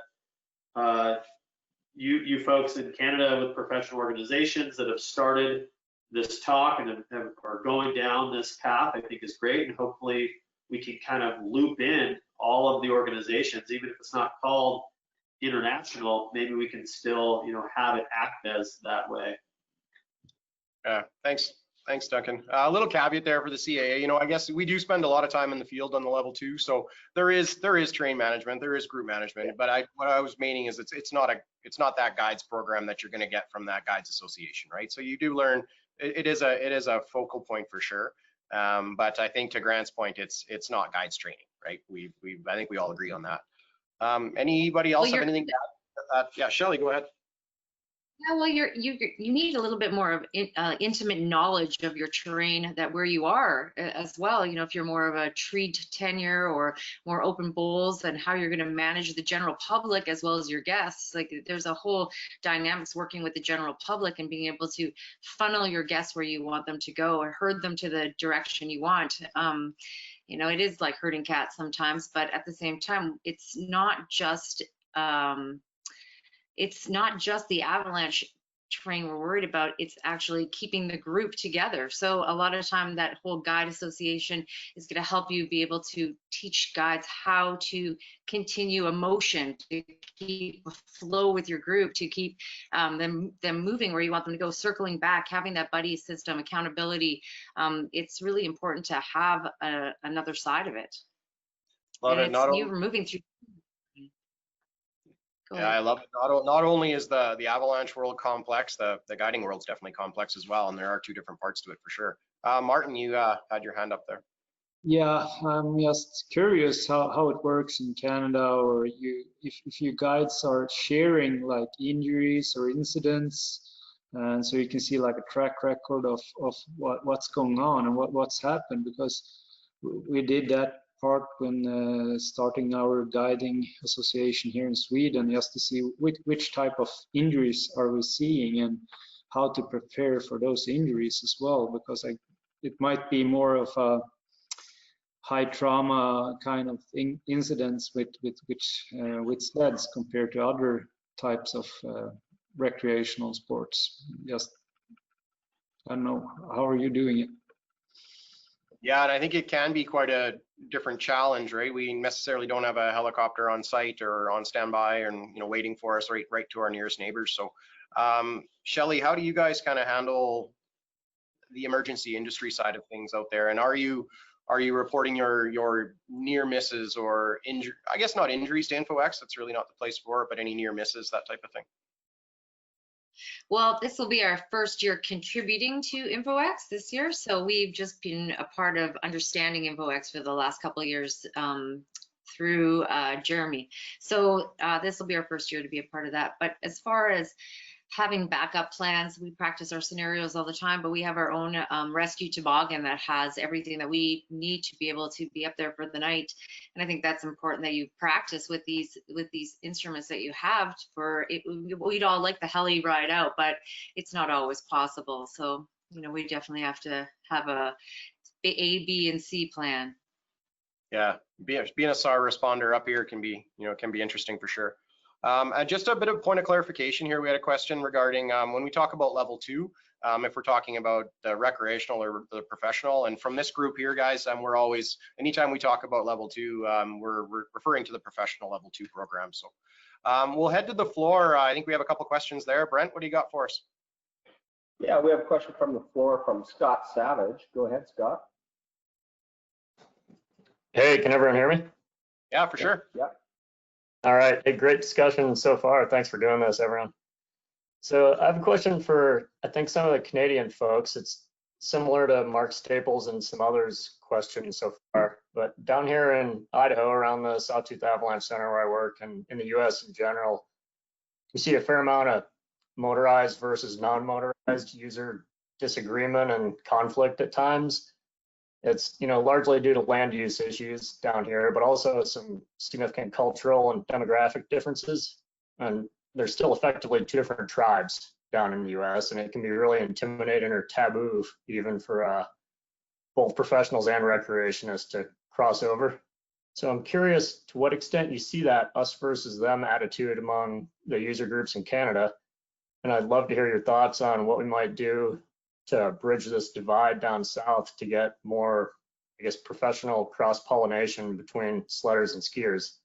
you folks in Canada with professional organizations that have started this talk and are going down this path, I think is great, and hopefully we can kind of loop in all of the organizations, even if it's not called international, maybe we can still, have it act as that way. Yeah, thanks, Duncan. A little caveat there for the CAA. I guess we do spend a lot of time in the field on the level 2, so there is train management, there is group management. But what I was meaning is it's not that guides program that you're going to get from that guides association, right? So you do learn. It is a focal point for sure. But I think to Grant's point, it's not guides training, right? I think we all agree on that. Anybody else have anything to add? Yeah, Shelley, go ahead. Yeah, well, you need a little bit more of intimate knowledge of your terrain, that where you are as well. If you're more of a treed tenure or more open bowls, and how you're going to manage the general public as well as your guests. Like, there's a whole dynamics working with the general public and being able to funnel your guests where you want them to go or herd them to the direction you want. It is like herding cats sometimes, but at the same time, it's not just the avalanche terrain we're worried about, it's actually keeping the group together. So a lot of time that whole guide association is going to help you be able to teach guides how to continue emotion, to keep a flow with your group, to keep them moving where you want them to go, circling back, having that buddy system, accountability. It's really important to have another side of it. Love it. You're moving through. Yeah, I love it. Not only is the avalanche world complex, the guiding world's definitely complex as well, and there are two different parts to it for sure. Martin, you had your hand up there. Yeah, I'm just curious how it works in Canada, or if you guides are sharing like injuries or incidents, and so you can see like a track record of what's going on and what's happened, because we did that part when starting our guiding association here in Sweden, just to see which type of injuries are we seeing and how to prepare for those injuries as well, because it might be more of a high trauma kind of incidents with sleds compared to other types of recreational sports. Just, I don't know, how are you doing it? Yeah, and I think it can be quite a different challenge, right? We necessarily don't have a helicopter on site or on standby and waiting for us right to our nearest neighbors. So, Shelley, how do you guys kind of handle the emergency industry side of things out there? And are you reporting your near misses or I guess not injuries to InfoX, that's really not the place for it, but any near misses, that type of thing? Well, this will be our first year contributing to InfoX this year. So we've just been a part of understanding InfoX for the last couple of years through Jeremy. So this will be our first year to be a part of that. But as far as having backup plans, we practice our scenarios all the time, but we have our own rescue toboggan that has everything that we need to be able to be up there for the night. And I think that's important that you practice with these instruments that you have for it. We'd all like the heli ride out, but it's not always possible. So, we definitely have to have a B, and C plan. Yeah, being a SAR responder up here can be interesting for sure. And just a bit of point of clarification here. We had a question regarding when we talk about level 2, if we're talking about the recreational or the professional. And from this group here, guys, we're always, anytime we talk about level 2, we're referring to the professional level 2 program. So we'll head to the floor. I think we have a couple questions there. Brent, what do you got for us? Yeah, we have a question from the floor from Scott Savage. Go ahead, Scott. Hey, can everyone hear me? Yeah, for sure. Yeah. All right, hey, great discussion so far. Thanks for doing this, everyone. So I have a question for, I think, some of the Canadian folks. It's similar to Mark Staples and some others' questions so far, but down here in Idaho, around the Sawtooth Avalanche Center where I work, and in the US in general, we see a fair amount of motorized versus non-motorized user disagreement and conflict at times. It's largely due to land use issues down here, but also some significant cultural and demographic differences. And there's still effectively 2 different tribes down in the US, and it can be really intimidating or taboo even for both professionals and recreationists to cross over. So I'm curious to what extent you see that us versus them attitude among the user groups in Canada. And I'd love to hear your thoughts on what we might do to bridge this divide down south to get more, I guess, professional cross-pollination between sledders and skiers.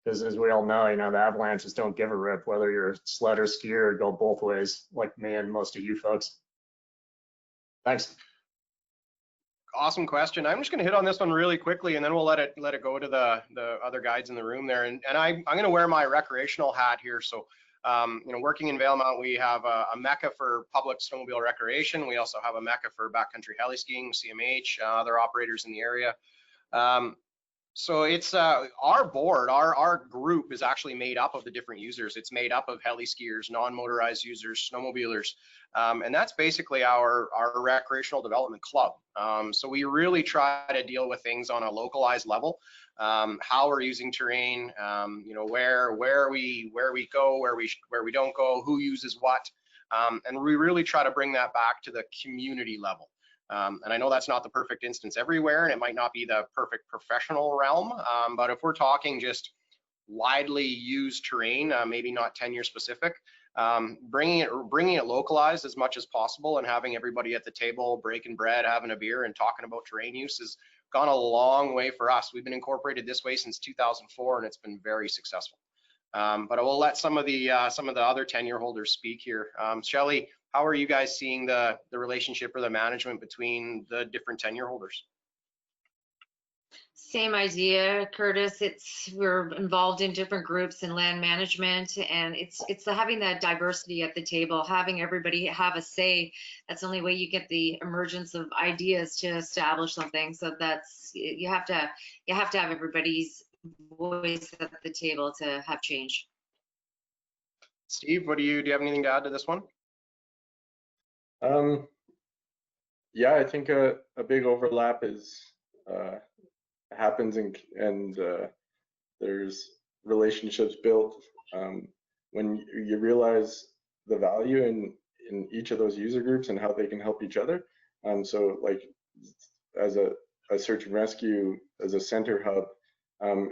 Because as we all know, the avalanches don't give a rip whether you're a sledder, skier, or go both ways, like me and most of you folks. Thanks. Awesome question. I'm just going to hit on this one really quickly, and then we'll let it go to the other guides in the room there. And I'm going to wear my recreational hat here. So working in Valemount, we have a mecca for public snowmobile recreation. We also have a mecca for backcountry heli skiing, CMH, other operators in the area. So it's our board, our group is actually made up of the different users. It's made up of heli skiers, non-motorized users, snowmobilers, and that's basically our recreational development club. So we really try to deal with things on a localized level. How we're using terrain, where we go, where we don't go, who uses what, and we really try to bring that back to the community level. And I know that's not the perfect instance everywhere, and it might not be the perfect professional realm, but if we're talking just widely used terrain, maybe not tenure specific, bringing it localized as much as possible and having everybody at the table breaking bread, having a beer, and talking about terrain use has gone a long way for us. We've been incorporated this way since 2004, and it's been very successful. But I will let some of the other tenure holders speak here. Shelley, how are you guys seeing the relationship or the management between the different tenure holders? Same idea, Curtis. We're involved in different groups in land management, and it's having that diversity at the table, having everybody have a say. That's the only way you get the emergence of ideas to establish something. So you have to have everybody's voice at the table to have change. Steve, do you have anything to add to this one? Yeah, I think a big overlap is happens and there's relationships built when you realize the value in each of those user groups and how they can help each other. So like as a search and rescue, as a center hub,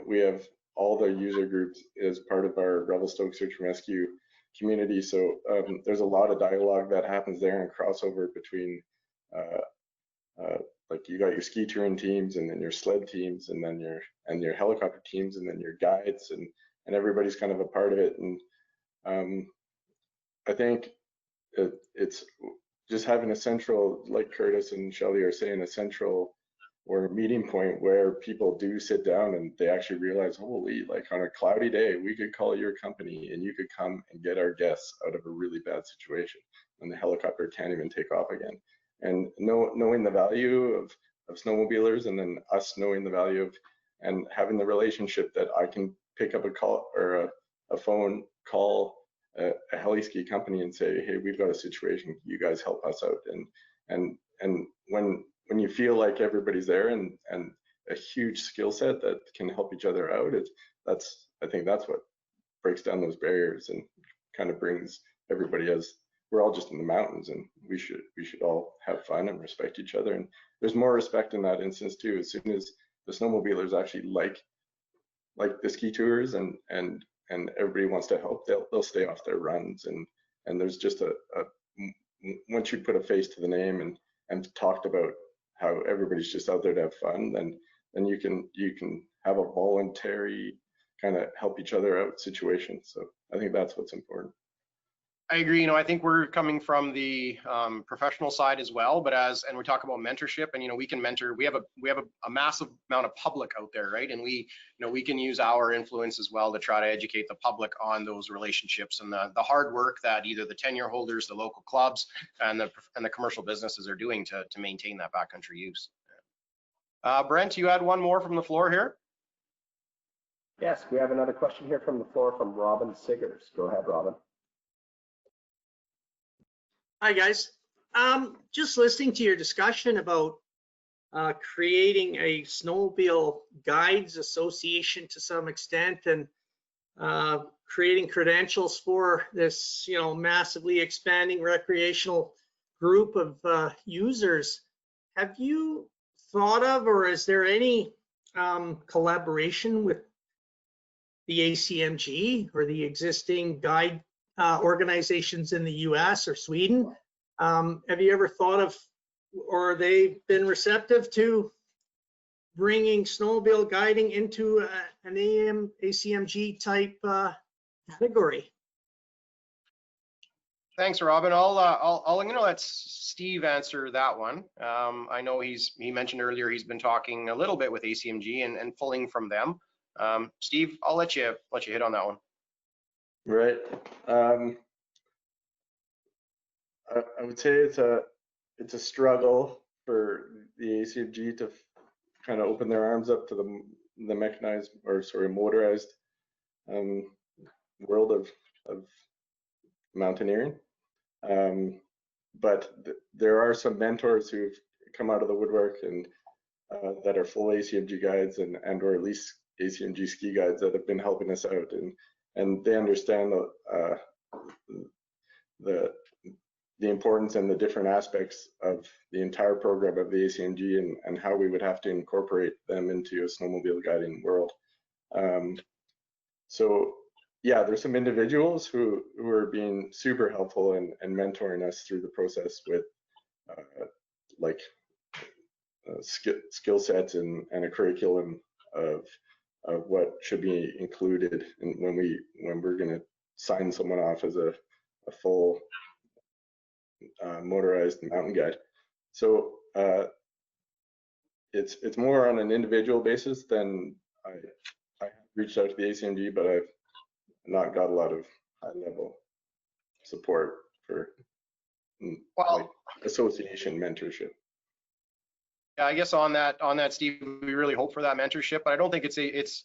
we have all the user groups as part of our Revelstoke Search and Rescue community. So there's a lot of dialogue that happens there and crossover between like you got your ski touring teams and then your sled teams and then your helicopter teams and then your guides and everybody's kind of a part of it. And I think it's just having a central, like Curtis and Shelley are saying, a central or a meeting point where people do sit down and they actually realize, holy, like on a cloudy day, we could call your company and you could come and get our guests out of a really bad situation when the helicopter can't even take off again. And knowing the value of snowmobilers, and then us knowing the value of and having the relationship that I can pick up a call or a phone call a heli ski company and say, hey, we've got a situation, you guys help us out. And when you feel like everybody's there and a huge skill set that can help each other out, I think that's what breaks down those barriers and kind of brings everybody as we're all just in the mountains and we should all have fun and respect each other. And there's more respect in that instance too. As soon as the snowmobilers actually like the ski tours and everybody wants to help, they'll stay off their runs. And there's just once you put a face to the name and talked about how everybody's just out there to have fun, then you can have a voluntary kind of help each other out situation. So I think that's what's important. I agree. You know, I think we're coming from the professional side as well, but and we talk about mentorship, and we can mentor. We have a massive amount of public out there, right? And we can use our influence as well to try to educate the public on those relationships and the hard work that either the tenure holders, the local clubs, and the commercial businesses are doing to maintain that backcountry use. Brent, you had one more from the floor here. Yes, we have another question here from the floor from Robin Siggers. Go ahead, Robin. Hi, guys. Just listening to your discussion about creating a snowmobile guides association to some extent and creating credentials for this, massively expanding recreational group of users. Have you thought of, or is there any collaboration with the ACMG or the existing guide organizations in the US or Sweden? Have you ever thought of, or they've been receptive to bringing snowmobile guiding into an ACMG type category? Thanks, Robin. I'm gonna let Steve answer that one. I know he mentioned earlier he's been talking a little bit with ACMG and pulling from them. Steve, I'll let you hit on that one. Right. I would say it's a struggle for the ACMG to kind of open their arms up to the mechanized, or sorry, motorized world of mountaineering. But there are some mentors who've come out of the woodwork and that are full ACMG guides and or at least ACMG ski guides that have been helping us out, and they understand the importance and the different aspects of the entire program of the ACMG and how we would have to incorporate them into a snowmobile guiding world. So yeah, there's some individuals who are being super helpful and mentoring us through the process with skill sets and a curriculum of what should be included when we're going to sign someone off as a full motorized mountain guide. So it's more on an individual basis than I reached out to the ACMG, but I've not got a lot of high level support for association mentorship. Yeah, I guess on that, Steve, we really hope for that mentorship, but I don't think it's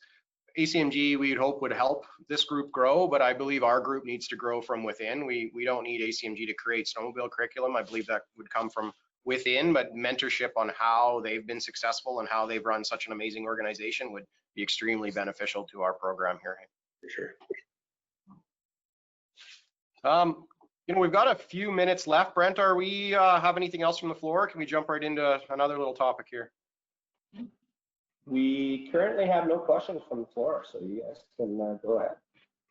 ACMG we'd hope would help this group grow, but I believe our group needs to grow from within. We don't need ACMG to create snowmobile curriculum. I believe that would come from within, but mentorship on how they've been successful and how they've run such an amazing organization would be extremely beneficial to our program here. For sure. You know, we've got a few minutes left. Brent, are we have anything else from the floor? Can we jump right into another little topic here? We currently have no questions from the floor, so you guys can go ahead.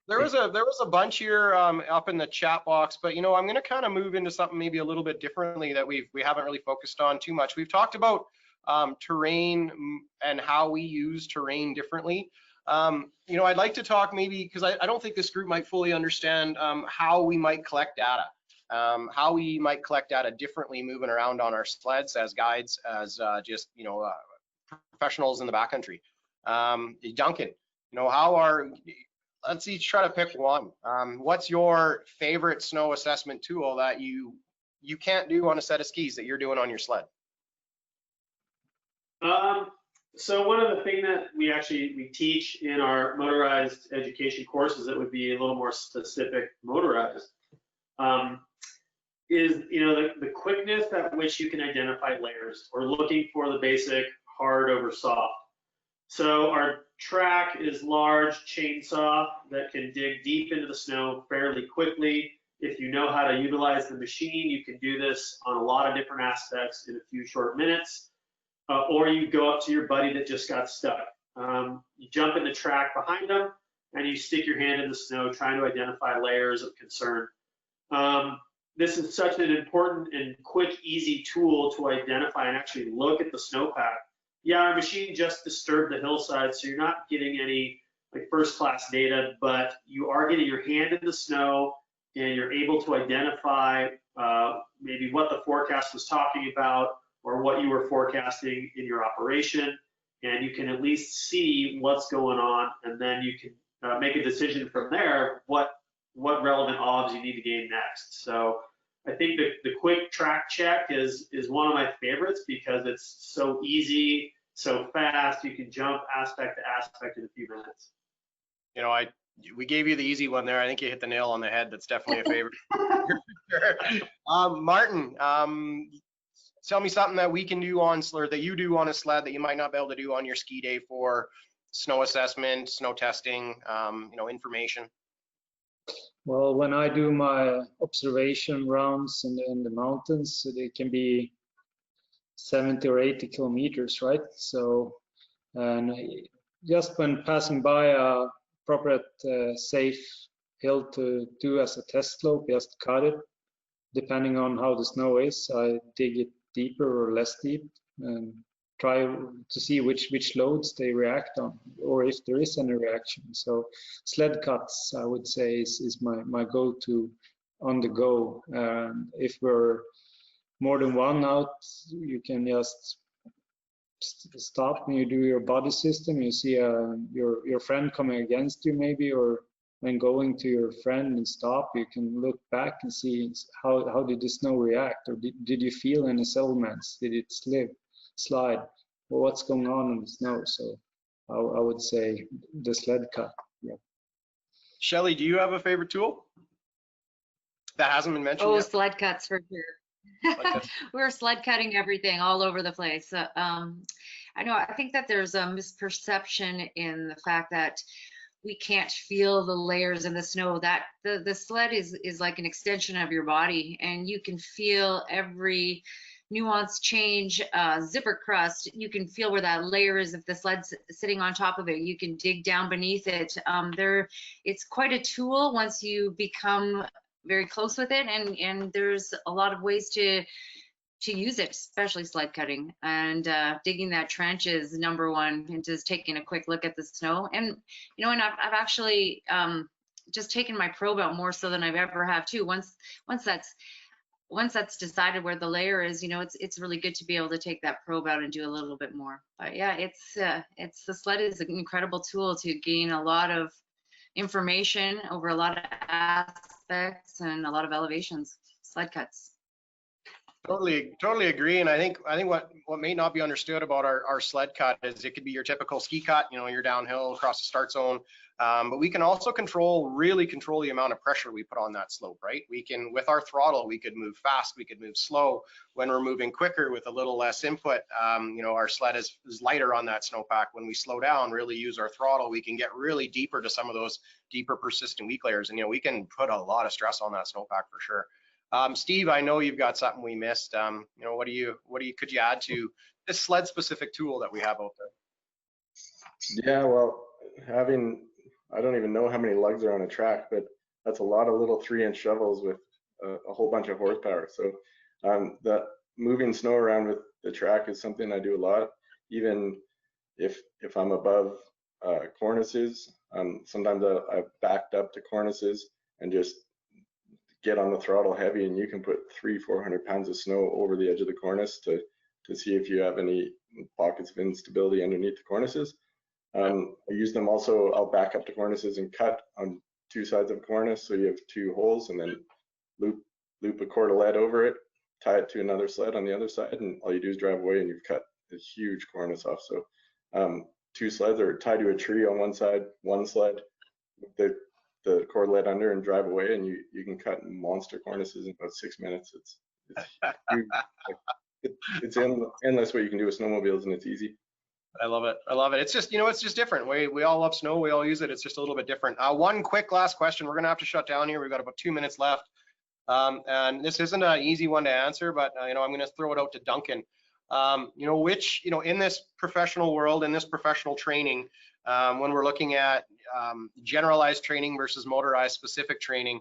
There was a bunch here up in the chat box, but you know, I'm going to kind of move into something maybe a little bit differently that we haven't really focused on too much. We've talked about terrain and how we use terrain differently. You know, I'd like to talk maybe, because I don't think this group might fully understand how we might collect data, how we might collect data differently moving around on our sleds as guides, as just, you know, professionals in the backcountry. Duncan, you know, let's each try to pick one. What's your favorite snow assessment tool that you can't do on a set of skis that you're doing on your sled? So one of the things that we teach in our motorized education courses that would be a little more specific motorized is, you know, the quickness at which you can identify layers. We're looking for the basic hard over soft. So our track is large chainsaw that can dig deep into the snow fairly quickly. If you know how to utilize the machine, you can do this on a lot of different aspects in a few short minutes. Or you go up to your buddy that just got stuck. You jump in the track behind them and you stick your hand in the snow trying to identify layers of concern. This is such an important and quick, easy tool to identify and actually look at the snowpack. Yeah, our machine just disturbed the hillside, so you're not getting any like first-class data, but you are getting your hand in the snow and you're able to identify maybe what the forecast was talking about or what you were forecasting in your operation, and you can at least see what's going on, and then you can make a decision from there what relevant obs you need to gain next. So I think the quick track check is one of my favorites because it's so easy, so fast. You can jump aspect to aspect in a few minutes. You know, we gave you the easy one there. I think you hit the nail on the head. That's definitely a favorite. Martin, tell me something that we can do or that you do on a sled that you might not be able to do on your ski day for snow assessment, snow testing, you know, information. Well, when I do my observation rounds in the mountains, they can be 70 or 80 kilometers, right? So, and just when passing by a appropriate safe hill to do as a test slope, just cut it. Depending on how the snow is, I dig it deeper or less deep and try to see which loads they react on, or if there is any reaction. So sled cuts, I would say, is my go-to on the go. If we're more than one out, you can just stop and you do your body system. You see your friend coming against you maybe, or when going to your friend and stop, you can look back and see how did the snow react, or did you feel any settlements? Did it slide? Well, what's going on in the snow? So I would say the sled cut. Yeah. Shelly, do you have a favorite tool that hasn't been mentioned yet? Sled cuts for sure. We're sled cutting everything all over the place. I think that there's a misperception in the fact that we can't feel the layers in the snow. That the sled is like an extension of your body, and you can feel every nuance change, zipper crust. You can feel where that layer is if the sled's sitting on top of it. You can dig down beneath it. It's quite a tool once you become very close with it, and there's a lot of ways to use it, especially sled cutting, and digging that trench is number one, and just taking a quick look at the snow. And you know, and I've actually just taken my probe out more so than I've ever have too. Once that's decided where the layer is, you know, it's really good to be able to take that probe out and do a little bit more. But yeah, it's the sled is an incredible tool to gain a lot of information over a lot of aspects and a lot of elevations. Sled cuts. Totally agree. And I think what may not be understood about our sled cut is it could be your typical ski cut, you know, you're downhill across the start zone. But we can also really control the amount of pressure we put on that slope, right? We can, with our throttle, we could move fast, we could move slow. When we're moving quicker with a little less input, you know, our sled is lighter on that snowpack. When we slow down, really use our throttle, we can get really deeper to some of those deeper persistent weak layers. And, you know, we can put a lot of stress on that snowpack for sure. Steve, I know you've got something we missed. You know, could you add to this sled specific tool that we have out there? Yeah, well, I don't even know how many lugs are on a track, but that's a lot of little 3-inch shovels with a whole bunch of horsepower. So the moving snow around with the track is something I do a lot. Even if I'm above cornices, sometimes I've backed up to cornices and just get on the throttle heavy, and you can put 300-400 pounds of snow over the edge of the cornice to see if you have any pockets of instability underneath the cornices. I use them also. I'll back up to cornices and cut on 2 sides of a cornice, so you have 2 holes, and then loop a cord of lead over it, tie it to another sled on the other side, and all you do is drive away, and you've cut a huge cornice off. So 2 sleds are tied to a tree on one side, 1 sled, the cord lead under, and drive away, and you can cut monster cornices in about 6 minutes. It's huge. It's endless what you can do with snowmobiles, and it's easy. I love it. It's just, you know, it's just different. We all love snow. We all use it. It's just a little bit different. One quick last question. We're going to have to shut down here. We've got about 2 minutes left. And this isn't an easy one to answer, but, you know, I'm going to throw it out to Duncan. You know, in this professional world, in this professional training, when we're looking at generalized training versus motorized specific training,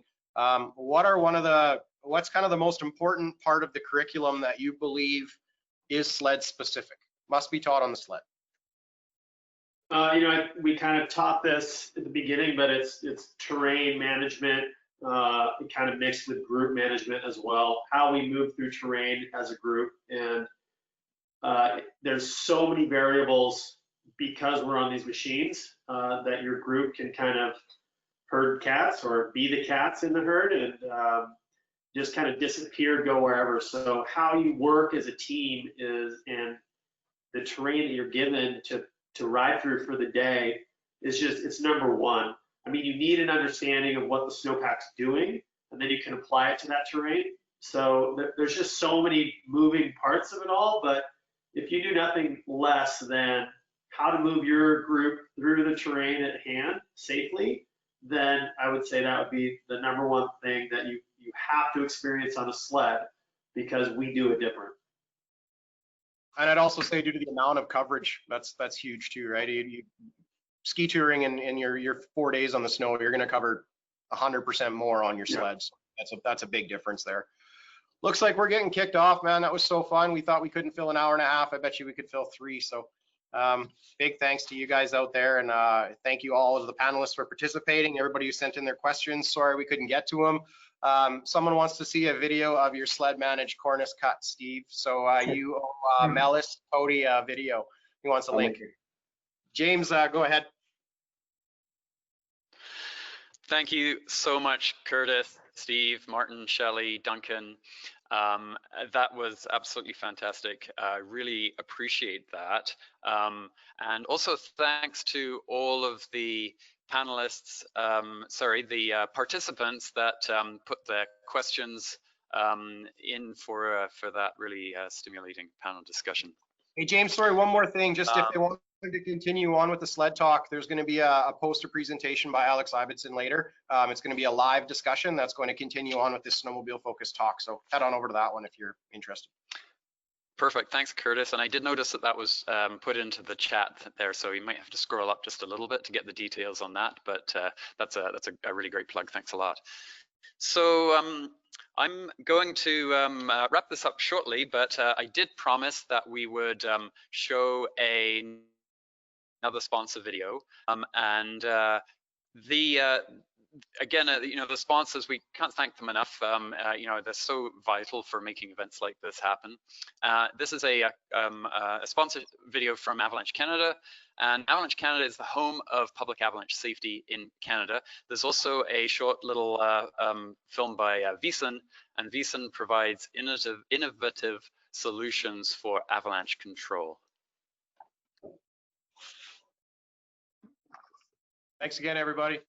what's kind of the most important part of the curriculum that you believe is sled specific, must be taught on the sled? You know, we kind of taught this at the beginning, but it's terrain management, kind of mixed with group management as well, how we move through terrain as a group. And there's so many variables because we're on these machines that your group can kind of herd cats or be the cats in the herd and just kind of disappear, go wherever. So how you work as a team and the terrain that you're given to ride through for the day is it's number one. I mean, you need an understanding of what the snowpack's doing, and then you can apply it to that terrain. So there's just so many moving parts of it all, but if you do nothing less than how to move your group through the terrain at hand safely, then I would say that would be the number one thing that you have to experience on a sled, because we do it different. And I'd also say due to the amount of coverage, that's huge too, right? You ski touring in your 4 days on the snow, you're going to cover 100% more on your sleds. Yeah. That's a big difference there. Looks like we're getting kicked off, man. That was so fun. We thought we couldn't fill an hour and a half. I bet you we could fill 3. So big thanks to you guys out there, and thank you all of the panelists for participating. Everybody who sent in their questions. Sorry we couldn't get to them. Someone wants to see a video of your sled managed cornice cut, Steve. So you owe Melis Cody a video. He wants a link. James, go ahead. Thank you so much, Curtis, Steve, Martin, Shelley, Duncan. That was absolutely fantastic. I really appreciate that. And also thanks to all of the panelists, the participants that put their questions in for that really stimulating panel discussion. Hey, James, sorry, one more thing. Just if they want to continue on with the sled talk, there's going to be a poster presentation by Alex Ibbotson later. It's going to be a live discussion that's going to continue on with this snowmobile focused talk. So head on over to that one if you're interested. Perfect. Thanks, Curtis. And I did notice that was put into the chat there, so you might have to scroll up just a little bit to get the details on that. But that's a really great plug. Thanks a lot. So I'm going to wrap this up shortly, but I did promise that we would show another sponsor video, and again, you know, the sponsors, we can't thank them enough. You know, they're so vital for making events like this happen. This is a sponsor video from Avalanche Canada, and Avalanche Canada is the home of public avalanche safety in Canada. There's also a short little film by VESON, and VESON provides innovative solutions for avalanche control. Thanks again, everybody.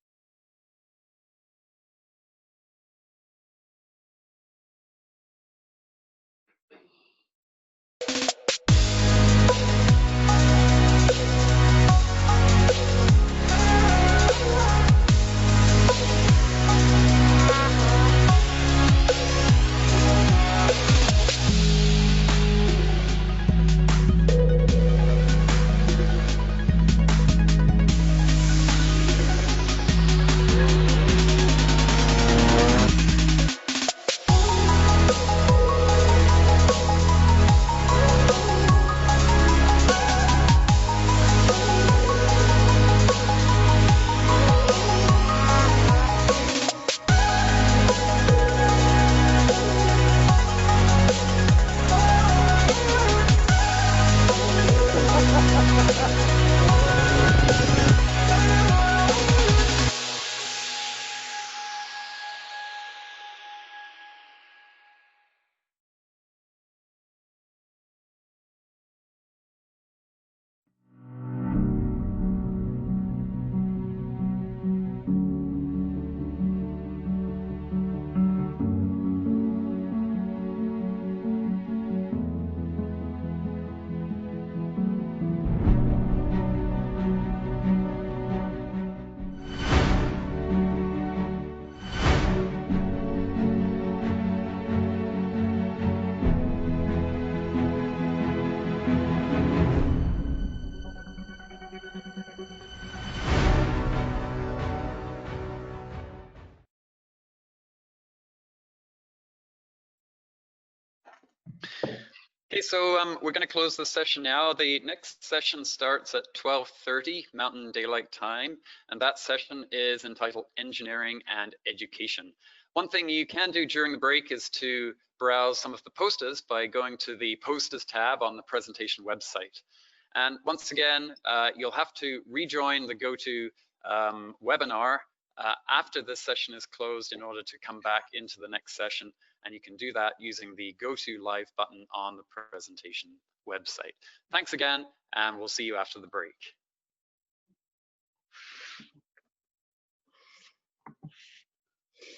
Okay, so we're going to close the session now. The next session starts at 12:30 Mountain Daylight Time, and that session is entitled Engineering and Education. One thing you can do during the break is to browse some of the posters by going to the posters tab on the presentation website. And once again, you'll have to rejoin the GoTo webinar after this session is closed in order to come back into the next session. And you can do that using the GoTo Live button on the presentation website. Thanks again, and we'll see you after the break.